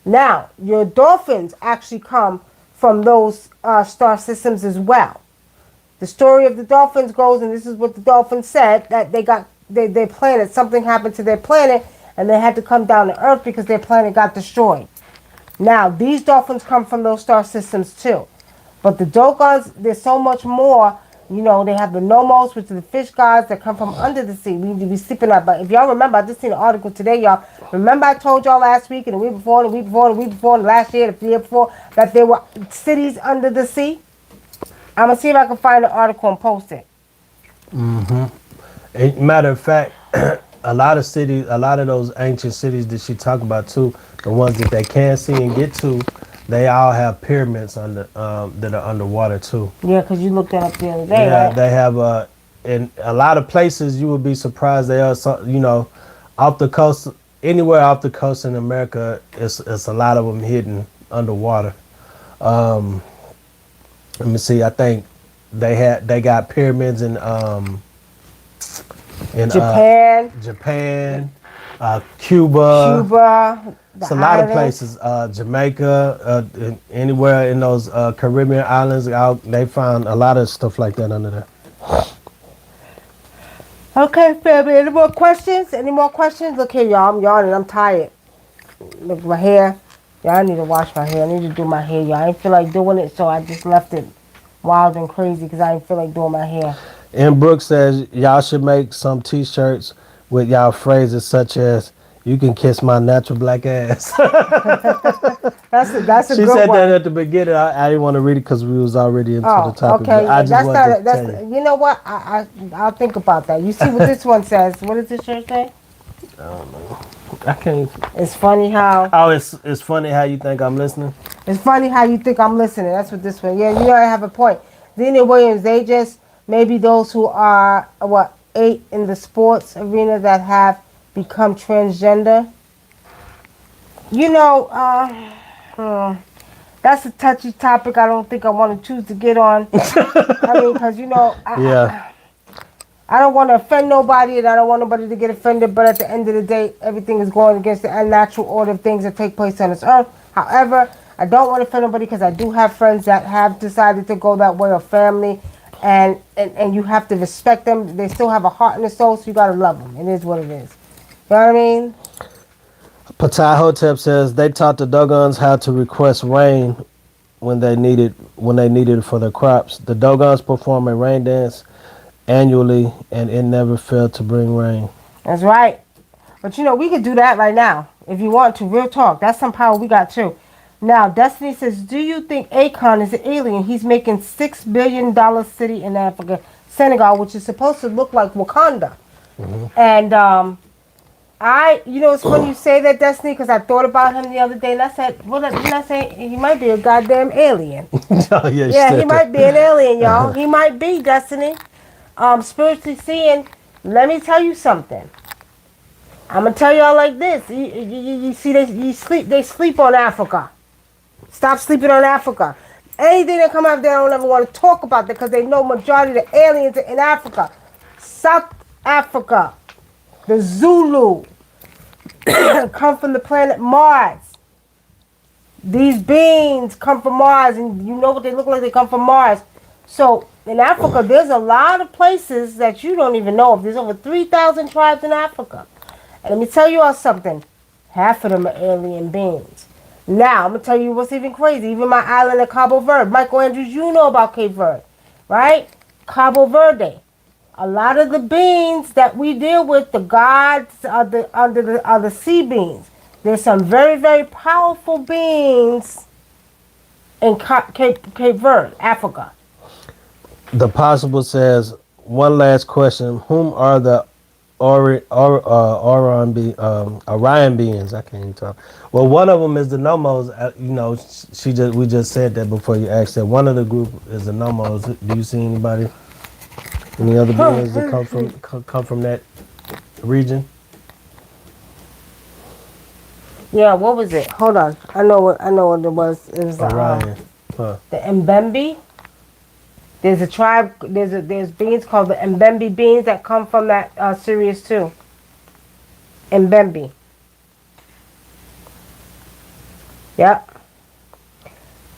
Now, your dolphins actually come from those star systems as well. The story of the dolphins goes, and this is what the dolphins said, that they got their planet, something happened to their planet, and they had to come down to Earth because their planet got destroyed. Now, these dolphins come from those star systems too. But the Dogons, there's so much more. You know, they have the Nomos, which are the fish gods that come from under the sea. We need to be sleeping up. But if y'all remember, I just seen an article today, y'all. Remember I told y'all last week and the week before, and the week before, and the week before, and last year, the year before, that there were cities under the sea? I'm going to see if I can find the article and post it. Matter of fact, a lot of cities, a lot of those ancient cities that she talked about too, the ones that they can see and get to, they all have pyramids under that are underwater too. Yeah, because you looked that up the other day, Yeah, right? they have in a lot of places you would be surprised they are. You know, off the coast, anywhere off the coast in America, it's a lot of them hidden underwater. Let me see. I think they got pyramids in Japan, Cuba. It's a lot of islands. places. Jamaica, anywhere in those Caribbean islands, they found a lot of stuff like that under there. Okay, family. Any more questions? Any more questions? Look here, y'all. I'm yawning. I'm tired. Look at my hair. Y'all, I need to wash my hair. I need to do my hair, y'all. I didn't feel like doing it, so I just left it wild and crazy because I didn't feel like doing my hair. And Brooke says y'all should make some T-shirts with y'all phrases such as "You can kiss my natural black ass." That's a She good said one. that at the beginning. I didn't want to read it because we was already into Oh, the topic. okay. But I just That's wanted not. to tell you. You know what? I'll think about that. You see what this one says? What does this shirt say? I can't. It's funny how. Oh, it's funny how you think I'm listening. It's funny how you think I'm listening. That's what this one. Yeah, you know I have a point. Zena Williams. They just maybe those who are 8 in the sports arena that have become transgender. You know, that's a touchy topic. I don't think I want to choose to get on. I mean, because you know, I don't want to offend nobody, and I don't want nobody to get offended. But at the end of the day, everything is going against the unnatural order of things that take place on this earth. However, I don't want to offend nobody because I do have friends that have decided to go that way, or family, and you have to respect them. They still have a heart and a soul, so you gotta love them. It is what it is. You know what I mean? Patai Hotep says they taught the Dogons how to request rain when they needed it for their crops. The Dogons perform a rain dance annually, and it never failed to bring rain. That's right. But you know, we could do that right now if you want to. Real talk. That's some power we got too. Now, Destiny says, do you think Akon is an alien? He's making $6 billion city in Africa, Senegal, which is supposed to look like Wakanda. And you know, it's funny you say that, Destiny, because I thought about him the other day, and I said, well, didn't I say he might be a goddamn alien? Oh, Yeah, he might be an alien, y'all. He might be, Destiny. Spiritually seeing, let me tell you something. I'm gonna tell y'all like this. You see, they sleep on Africa. Stop sleeping on Africa. Anything that come out there, I don't ever want to talk about that because they know majority of the aliens are in Africa. South Africa, the Zulu, come from the planet Mars. These beings come from Mars, and you know what they look like. They come from Mars. So in Africa, there's a lot of places that you don't even know of. There's over 3,000 tribes in Africa. And let me tell you all something. Half of them are alien beings. Now, I'm going to tell you what's even crazy. Even my island of Cabo Verde. Michael Andrews, you know about Cape Verde, right? Cabo Verde. A lot of the beings that we deal with, the gods are the sea beings. There's some very, very powerful beings in Cape Verde, Africa. The Possible says, one last question. Whom are the Orion beings? I can't even talk. Well, one of them is the Nomos. We just said that before you asked that. One of the group is the Nomos. Do you see anybody? Any other beings that come from that region? Yeah, what was it? Hold on. I know what it was. It was Orion. the Mbembe. There's a tribe. There's beings called the Mbembe beings that come from that series too. Mbembe. Yep.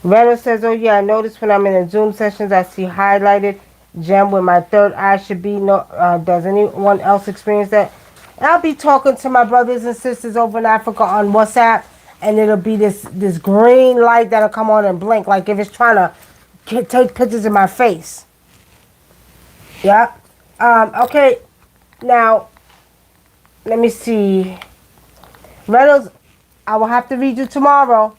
Reynolds says, "Oh yeah, I noticed when I'm in the Zoom sessions, I see highlighted gem where my third eye should be. No, does anyone else experience that?" And I'll be talking to my brothers and sisters over in Africa on WhatsApp, and it'll be this green light that'll come on and blink, like if it's trying to take pictures of my face. Yeah. Okay. Now, let me see. Reynolds, I will have to read you tomorrow.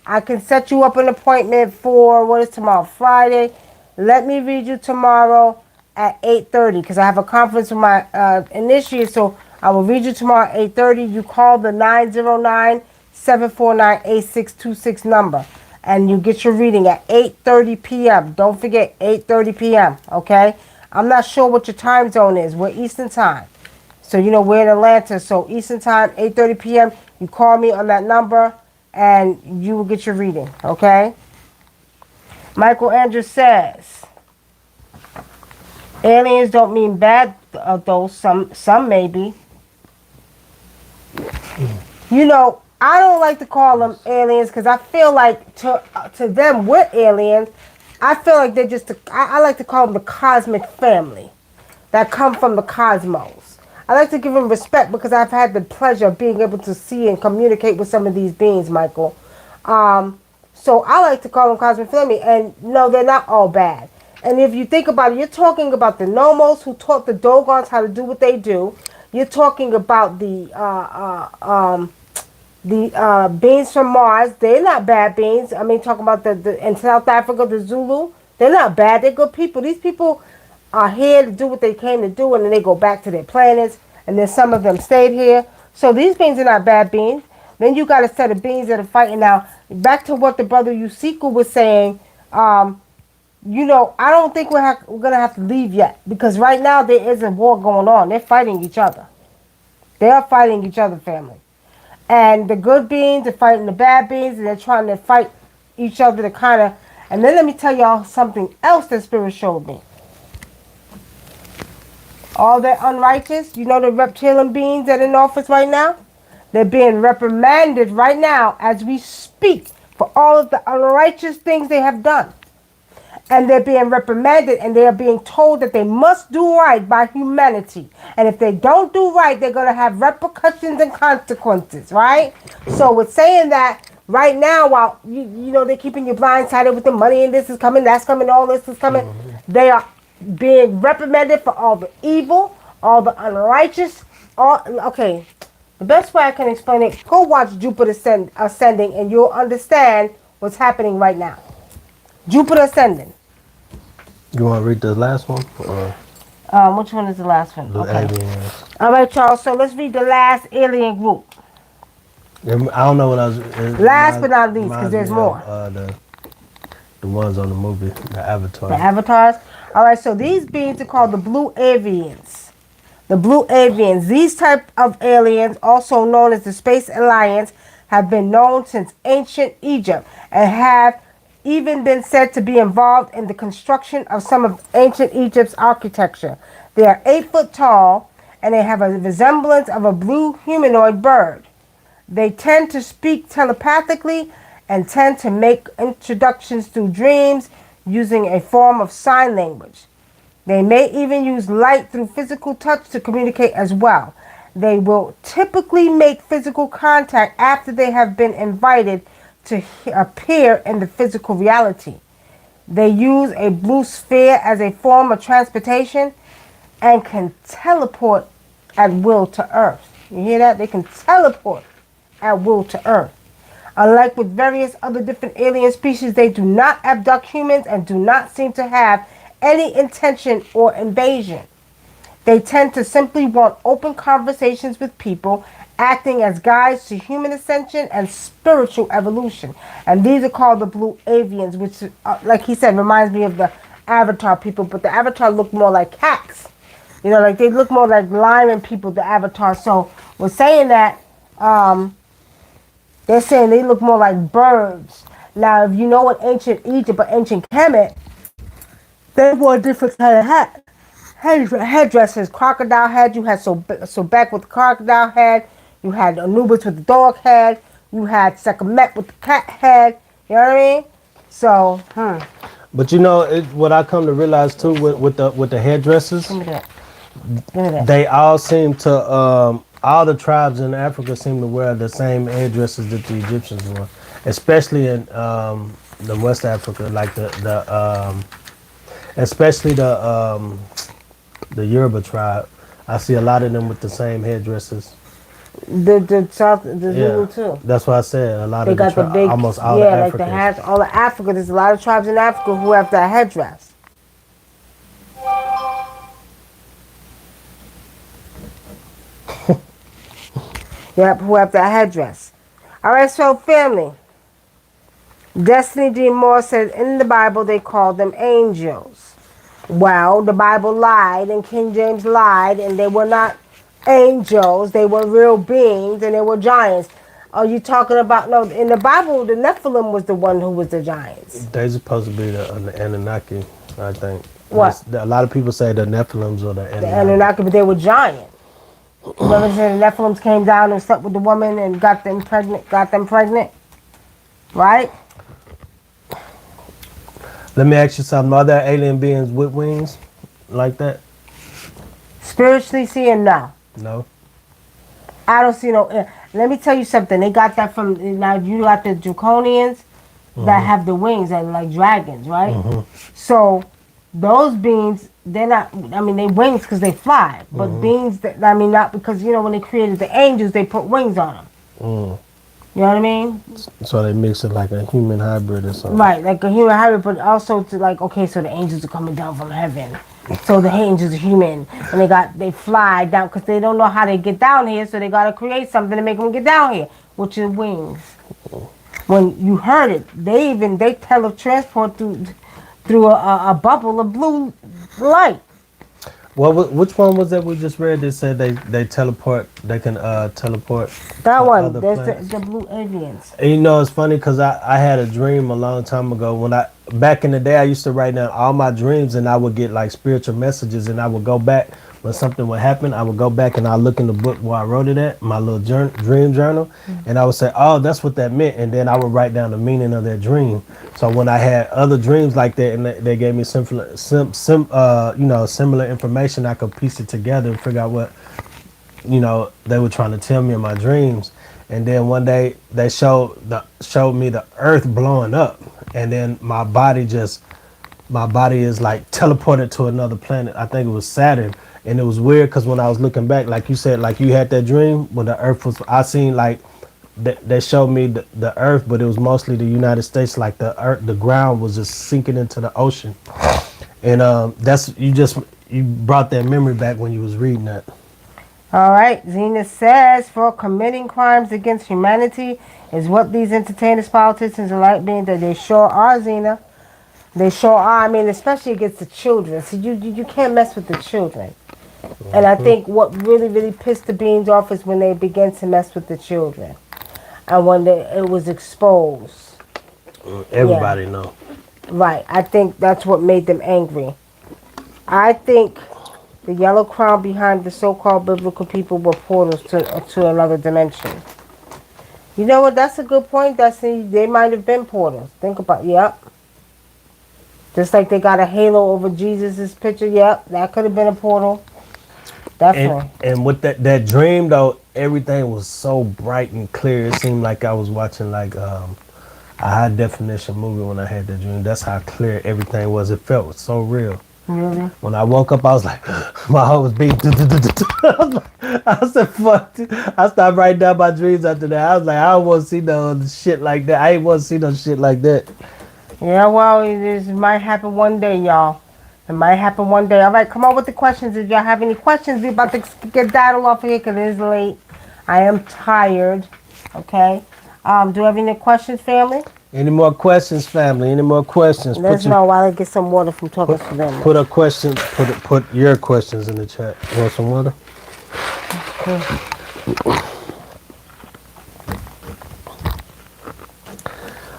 I can set you up an appointment for, what is tomorrow? Friday. Let me read you tomorrow at 8:30 because I have a conference with my initiates, so I will read you tomorrow at 8:30. You call the 909-749-8626 number, and you get your reading at 8:30 p.m. Don't forget, 8:30 p.m., okay? I'm not sure what your time zone is. We're Eastern time. So, we're in Atlanta, so Eastern time, 8:30 p.m., you call me on that number, and you will get your reading, okay? Michael Andrews says, aliens don't mean bad, though some maybe. I don't like to call them aliens because I feel like to them we're aliens. I feel like they're just, I like to call them the cosmic family that come from the cosmos. I like to give them respect because I've had the pleasure of being able to see and communicate with some of these beings, Michael. So I like to call them cosmic family, and no, they're not all bad. And if you think about it, you're talking about the Nomos who taught the Dogons how to do what they do. You're talking about the beings from Mars. They're not bad beings. I mean, talking about the in South Africa, the Zulu. They're not bad. They're good people. These people are here to do what they came to do, and then they go back to their planets, and then some of them stayed here. So these beings are not bad beings. Then you got a set of beings that are fighting. Now, back to what the brother Yusiku was saying, I don't think we're going to have to leave yet, because right now there is a war going on. They're fighting each other. They are fighting each other, family. And the good beings are fighting the bad beings, and they're trying to fight each other to kind of... And then let me tell y'all something else that Spirit showed me. All that unrighteous, the reptilian beings that are in office right now, they're being reprimanded right now as we speak for all of the unrighteous things they have done. And they're being reprimanded, and they are being told that they must do right by humanity. And if they don't do right, they're going to have repercussions and consequences, right? So with saying that, right now, while they're keeping you blindsided with the money, and this is coming, that's coming, all this is coming, they are being reprimanded for all the evil, all the unrighteous. Okay, the best way I can explain it, go watch Jupiter Ascending, and you'll understand what's happening right now. Jupiter Ascending. You want to read the last one? Or which one is the last one? the Okay. Avians? All right, y'all. So let's read the last alien group. I don't know what I was... Last but not least, because there's more. The ones on the movie, the Avatar. The avatars. All right, so these beings are called the Blue Avians. The Blue Avians. These type of aliens, also known as the Space Alliance, have been known since ancient Egypt and have even been said to be involved in the construction of some of ancient Egypt's architecture. They are 8 foot tall, and they have a resemblance of a blue humanoid bird. They tend to speak telepathically and tend to make introductions through dreams using a form of sign language. They may even use light through physical touch to communicate as well. They will typically make physical contact after they have been invited to appear in the physical reality. They use a blue sphere as a form of transportation and can teleport at will to Earth. You hear that? They can teleport at will to Earth. Unlike with various other different alien species, they do not abduct humans and do not seem to have any intention or invasion. They tend to simply want open conversations with people, acting as guides to human ascension and spiritual evolution. And these are called the blue Avians, which, like he said, reminds me of the Avatar people, but the Avatar look more like cats. You know, like they look more like lion people, the Avatar. So we're saying that they're saying they look more like birds. Now, if you know what ancient Egypt or ancient Kemet, they wore different kind of headdresses. Crocodile head, you had Sobek with the crocodile head. You had Anubis with the dog head. You had Sekhmet with the cat head. You know what I mean? So, But you know, what I come to realize too with the headdresses, Give me that. Give me that. they all seem to all the tribes in Africa seem to wear the same headdresses that the Egyptians wore, especially in the West Africa, like especially the Yoruba tribe. I see a lot of them with the same headdresses. The South, the Zulu too. That's why I said a lot They of got the big, almost all yeah, the like Africans. the hats. All of Africa. There's a lot of tribes in Africa who have that headdress. Yep, who have that headdress. All right, so family. Destiny D. Moore says in the Bible they called them angels. Well, the Bible lied and King James lied, and they were not angels. They were real beings, and they were giants. Are you talking about, no, in the Bible, the Nephilim was the one who was the giants. They're supposed to be the Anunnaki, I think. What? A lot of people say the Nephilims or the Anunnaki. The Anunnaki, but they were giant. Remember saying the Nephilims came down and slept with the woman and got them pregnant? Right? Let me ask you something. Are there alien beings with wings like that? Spiritually seeing, no. No. I don't see no. Let me tell you something. They got that from, now you got the Draconians that have the wings that are like dragons, right? So those beings, they're not, I mean, they wings because they fly. But beings, that, I mean, not because, you know, when they created the angels, they put wings on them. You know what I mean? So they mix it like a human hybrid or something. Right, like a human hybrid, but also to like, okay, so the angels are coming down from heaven. So the angels are human, and they fly down because they don't know how they get down here, so they got to create something to make them get down here, which is wings. When you heard it, they teletransport through a bubble of blue light. Well, which one was that we just read that said they teleport? They can teleport. That to one, other there's planets? the blue Avians. And you know, it's funny because I had a dream a long time ago. Back in the day, I used to write down all my dreams, and I would get like spiritual messages, and I would go back when something would happen. I would go back and I look in the book where I wrote it at, my little dream journal, and I would say, "Oh, that's what that meant," and then I would write down the meaning of that dream. So when I had other dreams like that, and they gave me similar information, I could piece it together and figure out what they were trying to tell me in my dreams. And then one day they showed me the earth blowing up, and then my body is like teleported to another planet. I think it was Saturn. And it was weird because when I was looking back, like you said, like you had that dream when the earth was, I seen like they showed me the earth, but it was mostly the United States. Like the ground was just sinking into the ocean. And you brought that memory back when you was reading that. All right, Zena says, for committing crimes against humanity is what these entertainers, politicians, and like being that they sure are, Zena. They sure are. I mean, especially against the children. See, you can't mess with the children. And I think what really, really pissed the beans off is when they began to mess with the children. And when it was exposed. Everybody know. Right. I think that's what made them angry. I think the yellow crown behind the so-called biblical people were portals to another dimension. You know what? That's a good point, Destiny. They might have been portals. Think about it. Yep. Just like they got a halo over Jesus' picture. Yep. That could have been a portal. Definitely. And with that dream though, everything was so bright and clear. It seemed like I was watching like a high definition movie when I had that dream. That's how clear everything was. It felt so real. Really? When I woke up, I was like, my heart was beating. I said, fuck. I started writing down my dreams after that. I was like, I don't want to see no shit like that. I ain't want to see no shit like that. Yeah, well, it might happen one day, y'all. It might happen one day. All right, come on with the questions. If y'all have any questions, we're about to get Daddle off of here because it is late. I am tired. Okay. Do you have any questions, family? Any more questions, family? Any more questions? Let us know while I get some water from talking to them. Put a question. Put your questions in the chat. You want some water?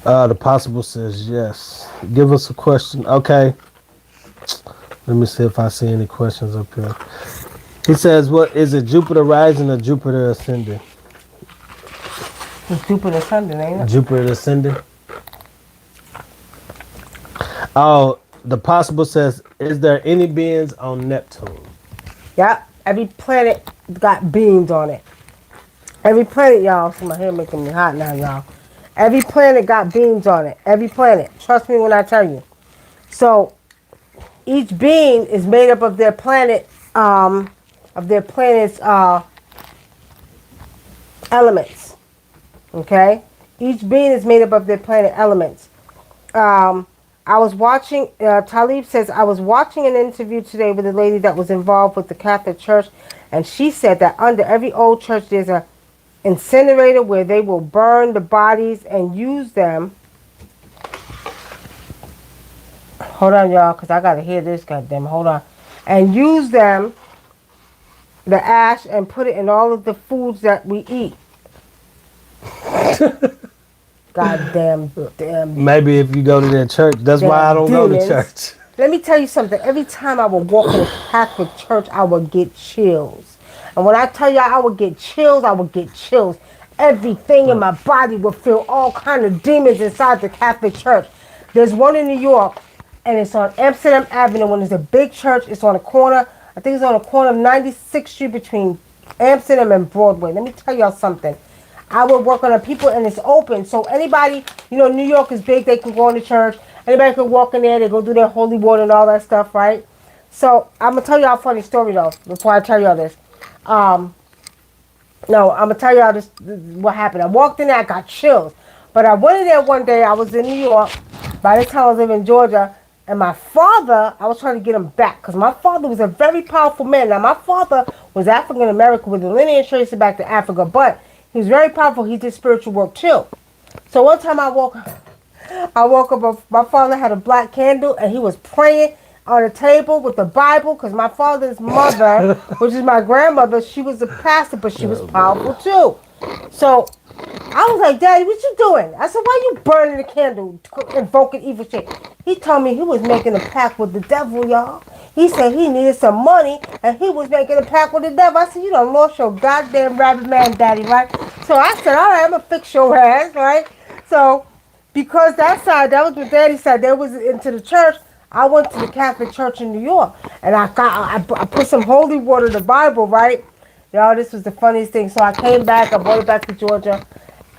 The possible says yes. Give us a question. Okay. Let me see if I see any questions up here. He says, "What is it? Jupiter rising or Jupiter ascending?" It's Jupiter ascending, ain't it? Jupiter ascending. Oh, the possible says, "Is there any beings on Neptune?" Yep. Every planet got beams on it. Every planet, y'all. See, my hair making me hot now, y'all. Every planet got beams on it. Every planet. Trust me when I tell you. So each being is made up of their planet, planet's elements. Okay? Each being is made up of their planet elements. I was watching, Talib says, I was watching an interview today with a lady that was involved with the Catholic Church, and she said that under every old church there's a incinerator where they will burn the bodies and use them. Hold on, y'all, because I got to hear this, goddamn. Hold on. And use them, the ash, and put it in all of the foods that we eat. Goddamn. Maybe if you go to that church. That's why I don't go to church. Let me tell you something. Every time I would walk in a Catholic church, I would get chills. And when I tell y'all I would get chills, I would get chills. Everything in my body would feel all kind of demons inside the Catholic church. There's one in New York, and it's on Amsterdam Avenue. When it's a big church, it's on a corner. I think it's on the corner of 96th Street between Amsterdam and Broadway. Let me tell y'all something. I would work on the people, and it's open. So anybody, New York is big. They can go into church. Anybody can walk in there. They go do their holy water and all that stuff, right? So I'm going to tell y'all a funny story, though, before I tell y'all this. No, I'm going to tell y'all this, what happened. I walked in there. I got chills. But I went in there one day. I was in New York. By this time, I was living in Georgia. And my father, I was trying to get him back. Because my father was a very powerful man. Now, my father was African-American with a lineage tracing back to Africa. But he was very powerful. He did spiritual work too. So one time I woke up, my father had a black candle and he was praying on a table with the Bible because my father's mother, which is my grandmother, she was a pastor, but she was powerful too. So I was like, Daddy, what you doing? I said, why you burning the candle, invoking evil shit? He told me he was making a pact with the devil, y'all. He said he needed some money, and he was making a pact with the devil. I said, you done lost your goddamn rabbit man, Daddy, right? So I said, all right, I'm going to fix your ass, right? So because that was what Daddy said, they was into the church, I went to the Catholic Church in New York, and I put some holy water in the Bible, right? Y'all, this was the funniest thing. So I came back, I brought it back to Georgia,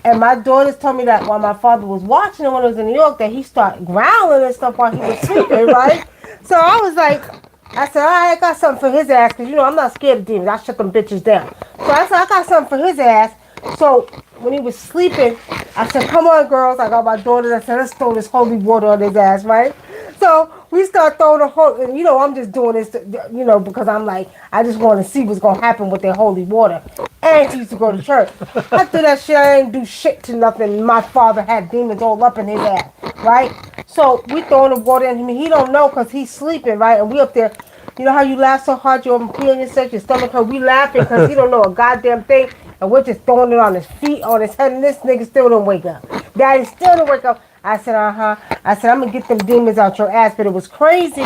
and my daughters told me that while my father was watching it when I was in New York, that he started growling and stuff while he was sleeping, right? So I was like, I said, all right, I got something for his ass, because, I'm not scared of demons. I shut them bitches down. So I said, I got something for his ass. So when he was sleeping, I said, come on, girls. I got my daughters. I said, let's throw this holy water on his ass, right? So we start throwing the whole, and I'm just doing this, because I'm like, I just want to see what's going to happen with their holy water. And he used to go to church. After that shit, I didn't do shit to nothing. My father had demons all up in his ass, right? So we throwing the water in him. He don't know because he's sleeping, right? And we up there, you know how you laugh so hard, you're peeing yourself, your stomach hurt. We laughing because he don't know a goddamn thing. And we're just throwing it on his feet, on his head, and this nigga still don't wake up. Daddy still don't wake up. I said, I said, I'm going to get them demons out your ass. But it was crazy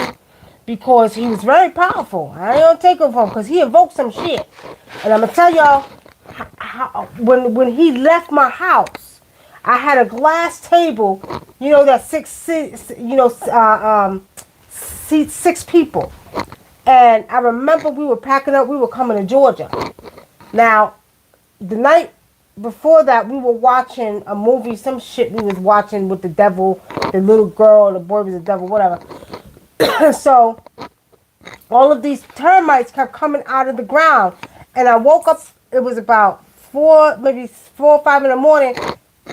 because he was very powerful. I ain't going to take him from him because he invoked some shit. And I'm going to tell y'all, when he left my house, I had a glass table, that seats 6 people. And I remember we were packing up, we were coming to Georgia. Now, the night before that, we were watching a movie, some shit we was watching with the devil, the little girl, the boy was the devil, whatever. So all of these termites kept coming out of the ground, and I woke up. It was about 4 or 5 in the morning.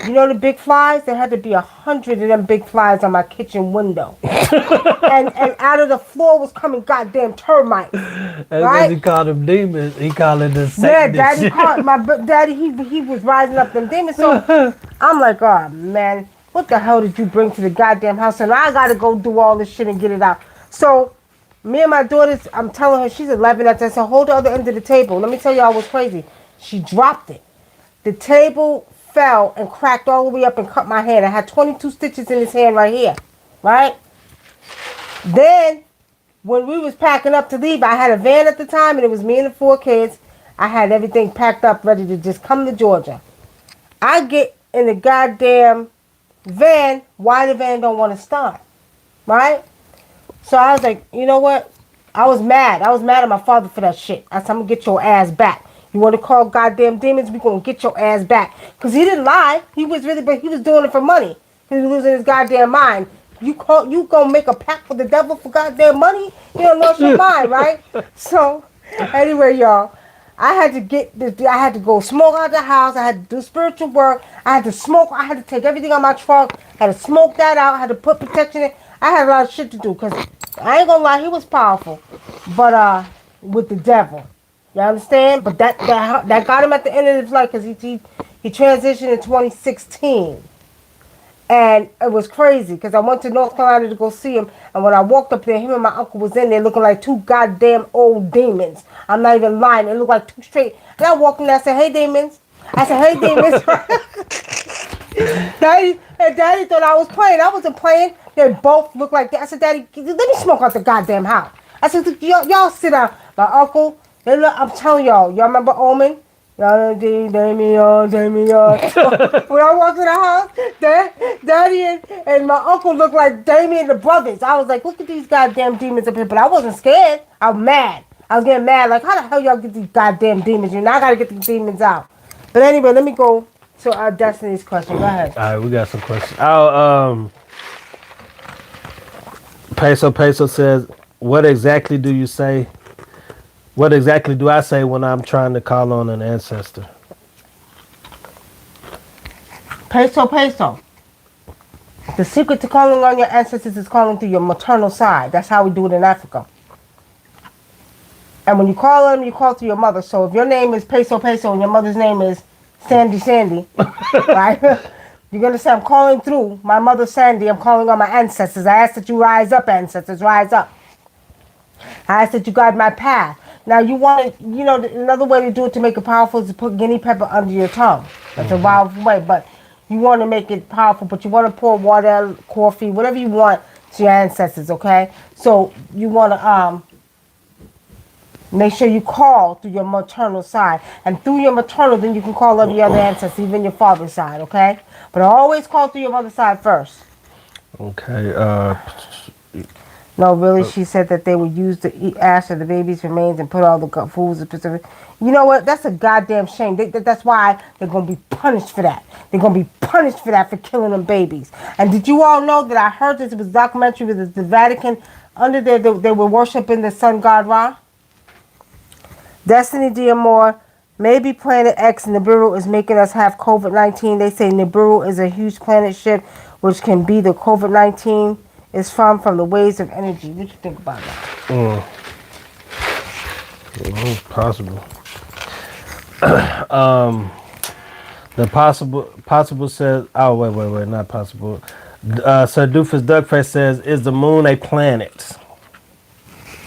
You know the big flies? There had to be 100 of them big flies on my kitchen window, and out of the floor was coming goddamn termites. That's right? because he called them demons. He called it the Yeah, Satan. daddy called my daddy. He was rising up them demons. So I'm like, oh man, what the hell did you bring to the goddamn house? And I gotta go do all this shit and get it out. So me and my daughters, I'm telling her she's 11. I said, hold the other end of the table. Let me tell y'all what's crazy. She dropped it. The table fell and cracked all the way up and cut my hand. I had 22 stitches in this hand right here, right? Then, when we was packing up to leave, I had a van at the time, and it was me and the 4 kids. I had everything packed up, ready to just come to Georgia. I get in the goddamn van. Why the van don't want to start, right? So I was like, you know what? I was mad. I was mad at my father for that shit. I said, I'm going to get your ass back. You want to call goddamn demons? We going to get your ass back. Because he didn't lie. He was but he was doing it for money. He was losing his goddamn mind. You going to make a pact with the devil for goddamn money? You don't lost your mind, right? So, anyway, y'all, I had to go smoke out the house. I had to do spiritual work. I had to smoke. I had to take everything out my truck. I had to smoke that out. I had to put protection in. I had a lot of shit to do because I ain't gonna lie, he was powerful. But with the devil. You understand? But that got him at the end of his life because he transitioned in 2016. And it was crazy because I went to North Carolina to go see him. And when I walked up there, him and my uncle was in there looking like 2 goddamn old demons. I'm not even lying. They looked like 2 straight. And I walked in there, I said, hey, demons. I said, hey, demons. Daddy thought I was playing. I wasn't playing. They both looked like that. I said, Daddy, let me smoke out the goddamn house. I said, y'all sit down. My uncle, I'm telling y'all remember Omen? Damien. When I walked in the house, Daddy and my uncle looked like Damien the brothers. I was like, look at these goddamn demons up here. But I wasn't scared. I was mad. I was getting mad. Like, how the hell y'all get these goddamn demons? I got to get these demons out. But anyway, let me go to our Destiny's question. Go ahead. All right, we got some questions. Peso says, what exactly do you say? What exactly do I say when I'm trying to call on an ancestor? Peso. The secret to calling on your ancestors is calling through your maternal side. That's how we do it in Africa. And when you call on them, you call through your mother. So if your name is Peso and your mother's name is Sandy, right? You're going to say, I'm calling through my mother Sandy. I'm calling on my ancestors. I ask that you rise up, ancestors, rise up. I ask that you guide my path. Now, you want to, another way to do it to make it powerful is to put guinea pepper under your tongue. That's a wild way, but you want to make it powerful, but you want to pour water, coffee, whatever you want to your ancestors, okay? So you want to make sure you call through your maternal side. And through your maternal, then you can call on the other ancestors, even your father's side, okay? But always call through your mother's side first. Okay, No, really, she said that they would use the ash of the baby's remains and put all the foods in specific. You know what? That's a goddamn shame. That's why they're going to be punished for that. They're going to be punished for that, for killing them babies. And did you all know that I heard this? It was a documentary with the Vatican. Under there, they were worshiping the sun god Ra. Destiny Diamore, maybe Planet X Nibiru is making us have COVID-19. They say Nibiru is a huge planet shift, which can be the COVID-19 is from the waves of energy. What do you think about that? Possible. The possible says, oh, wait, not possible. Sir Doofus Duckface says, is the moon a planet?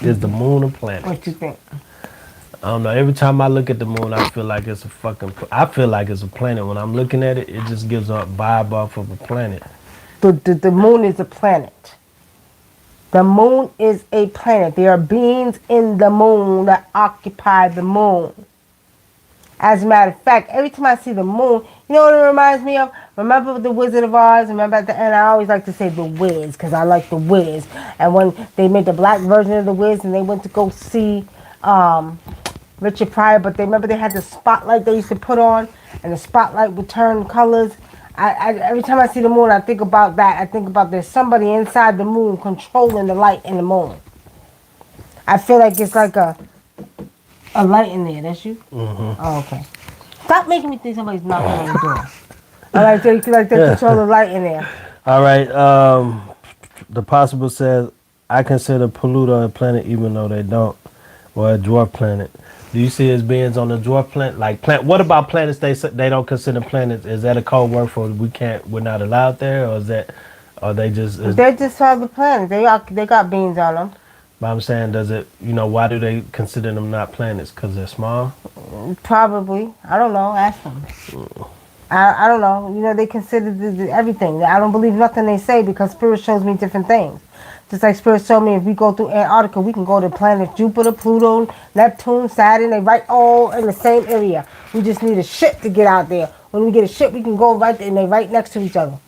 Is the moon a planet? What do you think? I don't know. Every time I look at the moon, I feel like it's a planet. When I'm looking at it, it just gives a vibe off of a planet. The moon is a planet. The moon is a planet. There are beings in the moon that occupy the moon. As a matter of fact, every time I see the moon, you know what it reminds me of? Remember the Wizard of Oz? Remember at the end, I always like to say the Wiz, because I like the Wiz. And when they made the black version of the Wiz and they went to go see Richard Pryor, but remember they had the spotlight they used to put on, and the spotlight would turn colors. Every time I see the moon, I think about that. I think about there's somebody inside the moon controlling the light in the moon. I feel like it's like a light in there. That's you? Mm-hmm. Oh, okay. Stop making me think somebody's knocking on the door. I like they control the light in there. All right. The possible says, I consider Pluto a planet even though they don't, or a dwarf planet. Do you see his beings on the dwarf planet? What about planets they don't consider planets? Is that a code word for we're not allowed there, or is that, or they just? They're just other planets. They got beings on them. But I'm saying, does it? Why do they consider them not planets? Because they're small. Probably. I don't know. Ask them. I don't know. They consider everything. I don't believe nothing they say because Spirit shows me different things. Just like Spirit showed me, if we go through Antarctica, we can go to planets Jupiter, Pluto, Neptune, Saturn. They right all in the same area. We just need a ship to get out there. When we get a ship, we can go right there, and they're right next to each other.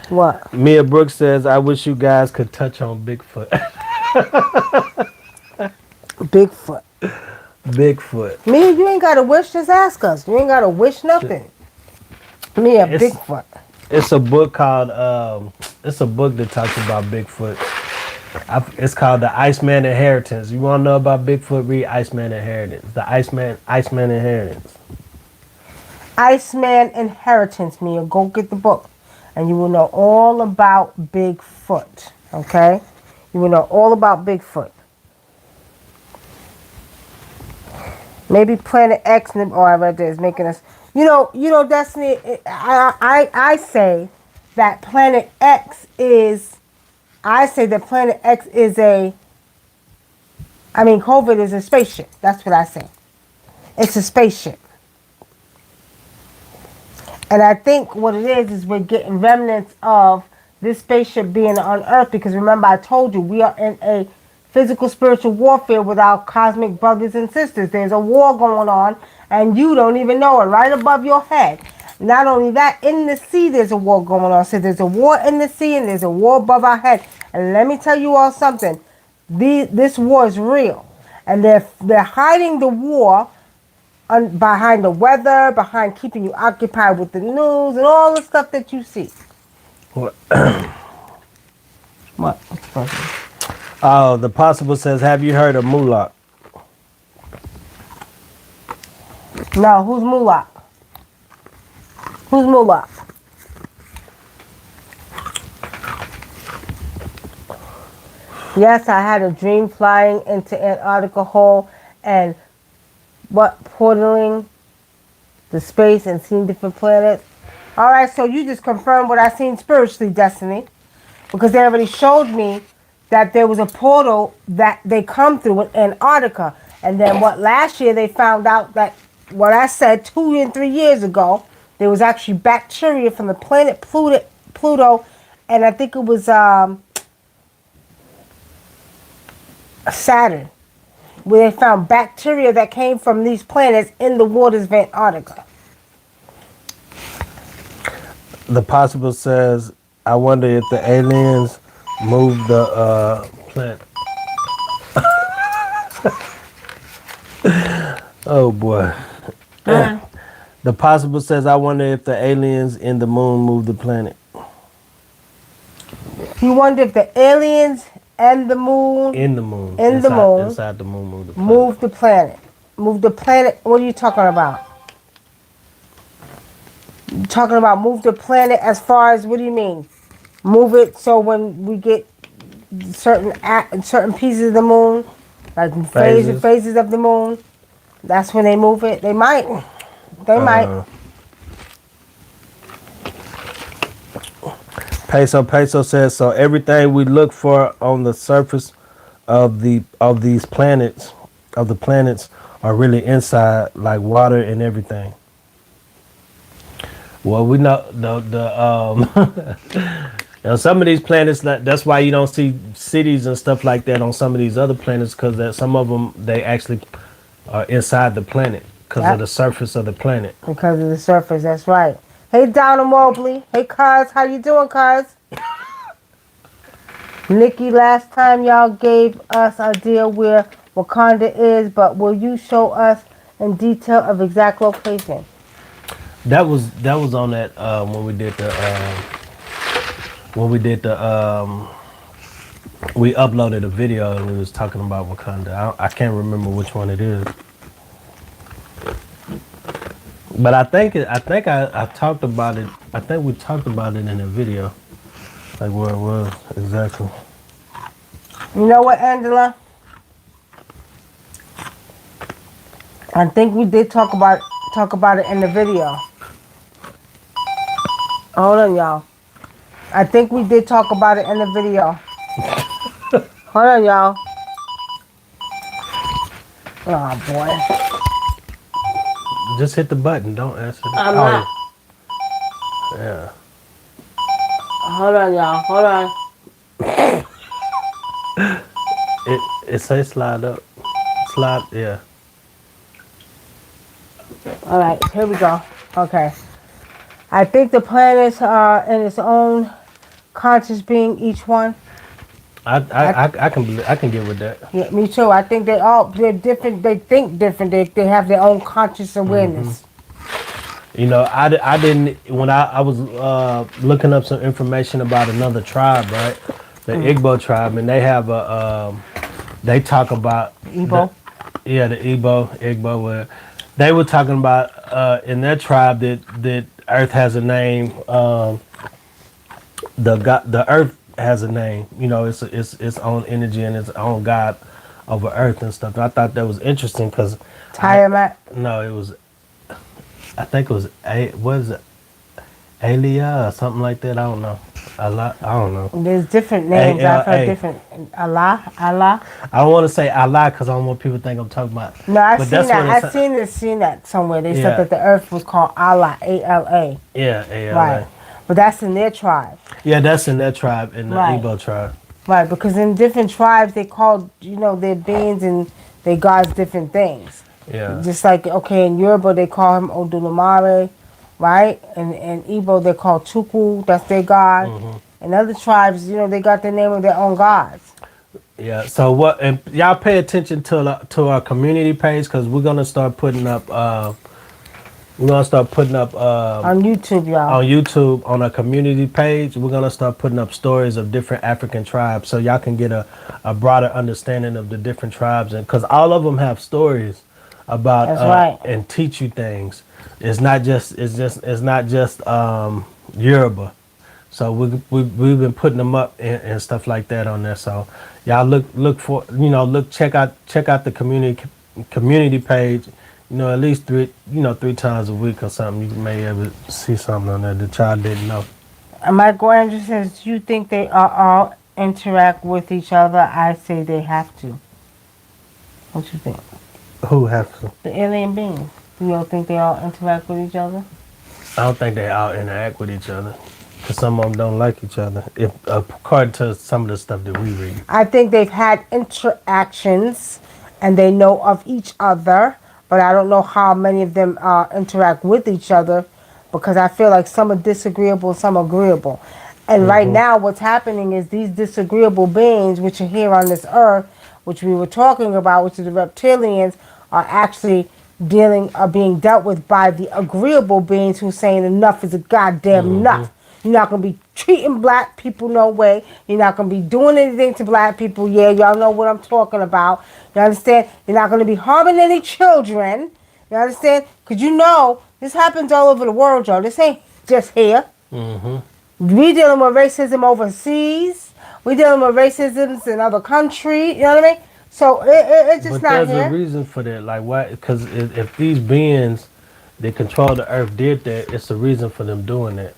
What? Mia Brooks says, I wish you guys could touch on Bigfoot. Bigfoot. Bigfoot. Me, you ain't got to wish, just ask us. You ain't got to wish nothing. Me, Bigfoot. It's a book called, it's a book that talks about Bigfoot. It's called The Iceman Inheritance. You want to know about Bigfoot? Read Iceman Inheritance. The Iceman Inheritance. Iceman Inheritance, Mia. Go get the book. And you will know all about Bigfoot. Okay? You will know all about Bigfoot. Maybe Planet X, I read this, making us... Destiny, I say that Planet X is... COVID is a spaceship. That's what I say. It's a spaceship. And I think what it is we're getting remnants of this spaceship being on Earth, because remember I told you we are in a physical spiritual warfare with our cosmic brothers and sisters. There's a war going on and you don't even know it, right above your head. Not only that, in the sea there's a war going on. So there's a war in the sea and there's a war above our head. And let me tell you all something. This war is real. And they're hiding the war behind the weather, behind keeping you occupied with the news and all the stuff that you see. What? What? Oh, the possible says, have you heard of Mulak? No, who's Mulak? Who's Mulak? Yes, I had a dream flying into Antarctica hole and portaling the space and seeing different planets. All right, so you just confirmed what I seen spiritually, Destiny, because they already showed me that there was a portal that they come through in Antarctica. And then last year they found out that what I said 2 and 3 years ago, there was actually bacteria from the planet Pluto, and I think it was Saturn, where they found bacteria that came from these planets in the waters of Antarctica. The possible says, I wonder if the aliens moved the planet. Oh boy. The possible says, I wonder if the aliens in the moon moved the planet. You wonder if the aliens and the moon... Inside the moon moved the planet. Move the planet. What are you talking about? You talking about move the planet as far as, what do you mean? Move it so when we get certain pieces of the moon, like phases of the moon, that's when they move it. They might. Peso says, so everything we look for on the surface of these planets, are really inside, like water and everything. Well, we know some of these planets, that's why you don't see cities and stuff like that on some of these other planets, because some of them, they actually are inside the planet because of the surface of the planet. Because of the surface, that's right. Hey, Donald Mobley. Hey, Cuz. How you doing, Cuz? Nikki, last time y'all gave us a deal where Wakanda is, but will you show us in detail of exact location? That was on that when we did the we uploaded a video and we was talking about Wakanda. I can't remember which one it is, but I think I talked about it. I think we talked about it in the video, like where it was exactly. You know what, Angela? I think we did talk about it in the video. Hold on, y'all. I think we did talk about it in the video. Hold on, y'all. Oh, boy. Just hit the button. Don't answer. I'm not. Yeah. Hold on, y'all. Hold on. It says slide up. Slide. Yeah. All right, here we go. Okay. I think the planets are in its own conscious being, each one. I can get with that. Yeah, me too. I think they're different. They think different. They have their own conscious awareness. You know, I didn't when I was looking up some information about another tribe, right? The Igbo tribe, and they have they talk about Igbo. the Igbo, where they were talking about in their tribe that Earth has a name. The Earth has a name. You know, it's its own energy and its own God over Earth and stuff. And I thought that was interesting because Tiamat. no, it was. I think it was what is it? Alia or something like that. I don't know. Allah. I don't know. There's different names. I've heard different. Allah. I don't want to say Allah because I don't want people to think I'm talking about. No, I've seen that somewhere. They said that the Earth was called Allah. ALA. Yeah, ALA. Right. But that's in their tribe. Yeah, that's in their tribe, in the Igbo tribe. Right, because in different tribes they call, their beings and their gods different things. Yeah. Just like, in Yoruba they call him Odulumare, right? And in Igbo they call Chukwu, that's their god. And other tribes, they got the name of their own gods. Yeah, so what, and y'all pay attention to our community page because we're going to start putting up, on YouTube, y'all. On YouTube, on our community page, we're going to start putting up stories of different African tribes so y'all can get a broader understanding of the different tribes. And because all of them have stories about and teach you things. It's not just Yoruba. So we've been putting them up and stuff like that on there. So y'all look for check out the community page. At least three times a week or something. You may ever see something on there that y'all didn't know. Michael Andrew says, "You think they all interact with each other?" I say they have to. What you think? Who have to? The alien beings. You don't think they all interact with each other? I don't think they all interact with each other. Because some of them don't like each other, according to some of the stuff that we read. I think they've had interactions and they know of each other, but I don't know how many of them interact with each other because I feel like some are disagreeable, some are agreeable. And right now what's happening is these disagreeable beings, which are here on this earth, which we were talking about, which are the reptilians, are actually being dealt with by the agreeable beings who are saying enough is a goddamn enough. You're not going to be treating black people no way. You're not going to be doing anything to black people. Yeah, y'all know what I'm talking about. You understand? You're not going to be harming any children. You understand? Because this happens all over the world, y'all. This ain't just here. We dealing with racism overseas. We dealing with racism in other countries. You know what I mean? So it's just not here. But there's a reason for that. Like, why? Because if these beings that control the earth did that, it's a reason for them doing that.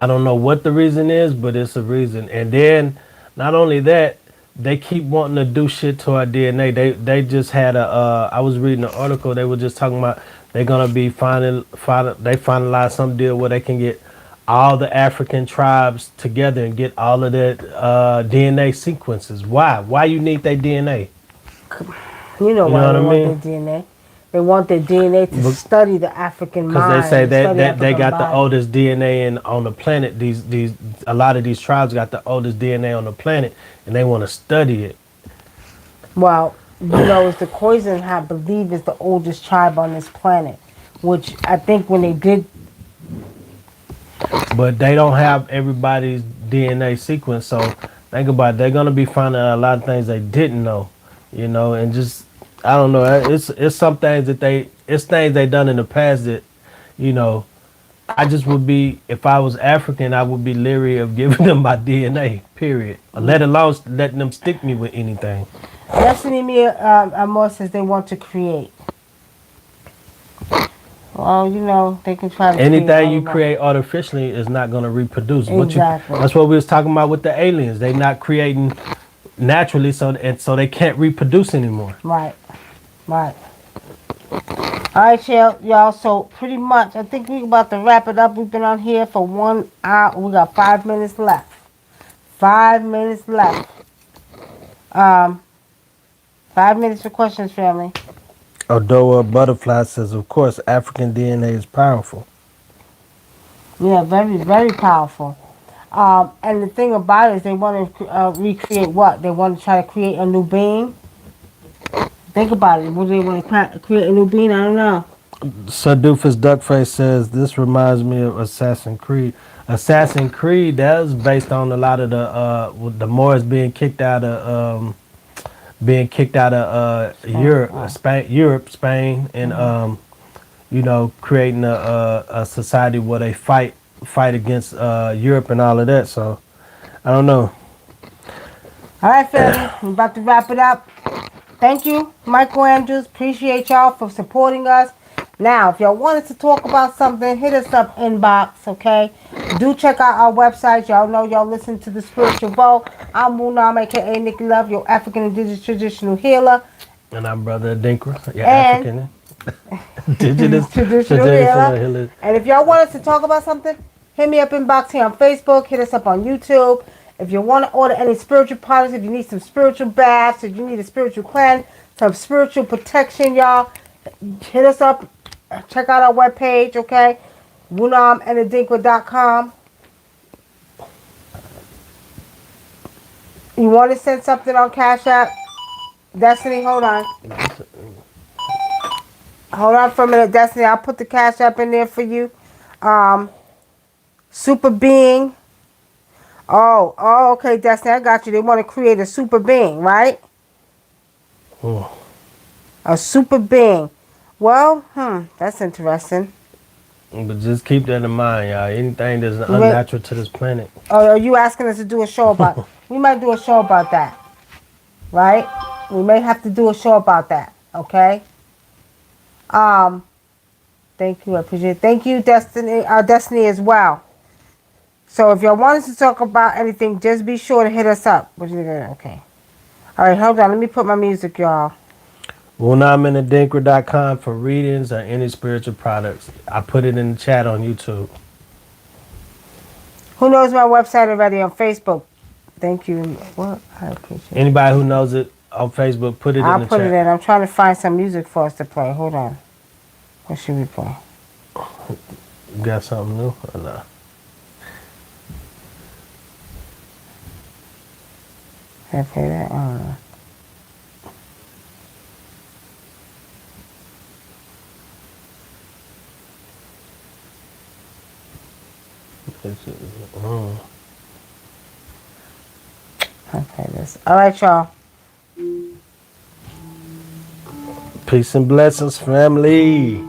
I don't know what the reason is, but it's a reason. And then, not only that, they keep wanting to do shit to our DNA. They just had I was reading an article. They were just talking about they're gonna be they finalized some deal where they can get all the African tribes together and get all of their DNA sequences. Why? Why you need their DNA? You know why they want their DNA. They want their DNA to study the African mind. Because they say they got the oldest DNA on the planet. A lot of these tribes got the oldest DNA on the planet, and they want to study it. Well, is the Khoisan, I believe, is the oldest tribe on this planet. Which I think when they did, But they don't have everybody's DNA sequence, so think about it. They're gonna be finding out a lot of things they didn't know, and just I don't know. It's some things that it's things they done in the past that, you know, I just would be if I was African, I would be leery of giving them my DNA. Period. Let alone letting them stick me with anything. Destiny Me Amor says they want to create. Well, they can try to Anything you create artificially is not going to reproduce. Exactly. That's what we was talking about with the aliens. They not creating naturally, so they can't reproduce anymore. Right. All right, y'all. So pretty much, I think we're about to wrap it up. We've been on here for 1 hour. We got 5 minutes left. 5 minutes left. 5 minutes for questions, family. Odoa Butterfly says, of course, African DNA is powerful. Yeah, very, very powerful. And the thing about it is they want to recreate what? They want to try to create a new being? Think about it. Would they want to create a new being? I don't know. Sadufus Duckface says, this reminds me of Assassin's Creed. Assassin's Creed, that was based on a lot of the Moors being kicked out of Europe, Spain, and creating a society where they fight against Europe and all of that. So I don't know. All right, family, we're about to wrap it up. Thank you, Michael Andrews. Appreciate y'all for supporting us. Now, if y'all wanted to talk about something, hit us up inbox, okay? Do check out our website. Y'all know y'all listen to The Spiritual Bow. I'm Wunam, a.k.a. Nicky Love, your African Indigenous traditional healer. And I'm Brother Adinkra, your And African Indigenous traditional healer. And if y'all want us to talk about something, hit me up inbox here on Facebook. Hit us up on YouTube. If you want to order any spiritual products, if you need some spiritual baths, if you need a spiritual cleanse, some spiritual protection, y'all, hit us up. Check out our webpage, okay? WunamandAdinkra.com. You want to send something on Cash App? Destiny, hold on. Hold on for a minute, Destiny. I'll put the Cash App in there for you. Super Being. Oh, okay, Destiny, I got you. They want to create a super being, right? Oh. A super being. Well, that's interesting. But just keep that in mind, y'all. Anything that's unnatural to this planet. Oh, are you asking us to do a show about? We might do a show about that, right? We may have to do a show about that. Okay. Thank you. I appreciate it. Thank you, Destiny. Destiny as well. So if y'all want us to talk about anything, just be sure to hit us up. Okay. All right, hold on. Let me put my music, y'all. WunamandAdinkra.com for readings or any spiritual products. I put it in the chat on YouTube. Who knows my website already on Facebook? Thank you. What? I appreciate it. Anybody who knows it on Facebook, put it in the chat. I'll put it in. I'm trying to find some music for us to play. Hold on. What should we play? You got something new or not? Can I play that? I don't know. Okay, this. All right, y'all. Peace and blessings, family.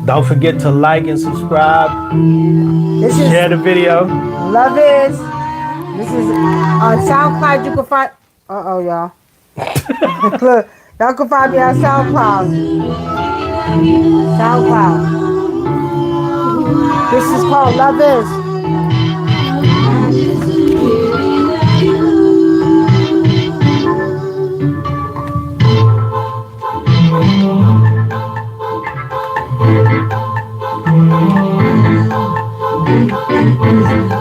Don't forget to like and subscribe. Share the video. Love is. This is on SoundCloud. You can find. Y'all. Look, y'all can find me on SoundCloud. This is called Love Is.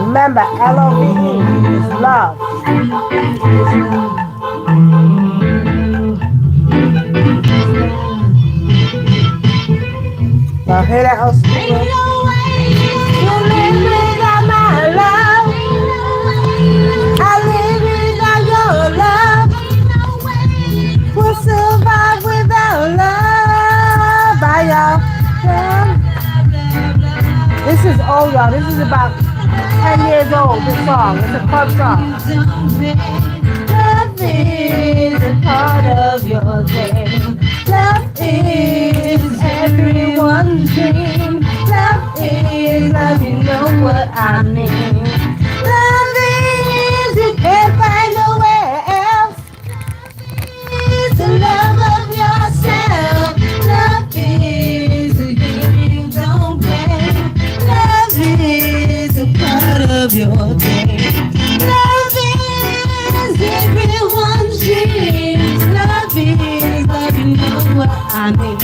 Remember, LOVE is love. Y'all hear that? Ain't no way to live without my love. I live without your love. Ain't no way. y'all. This is about 10 years old, this song. It's a club song. Love is a part of your day. Love is everyone's dream. Love is love, you know what I mean. Love is you can't find nowhere else. It's the love of yourself. Love is a game you don't play. Love is a part of your day. Love is everyone's dreams. Love is love, you know what I mean.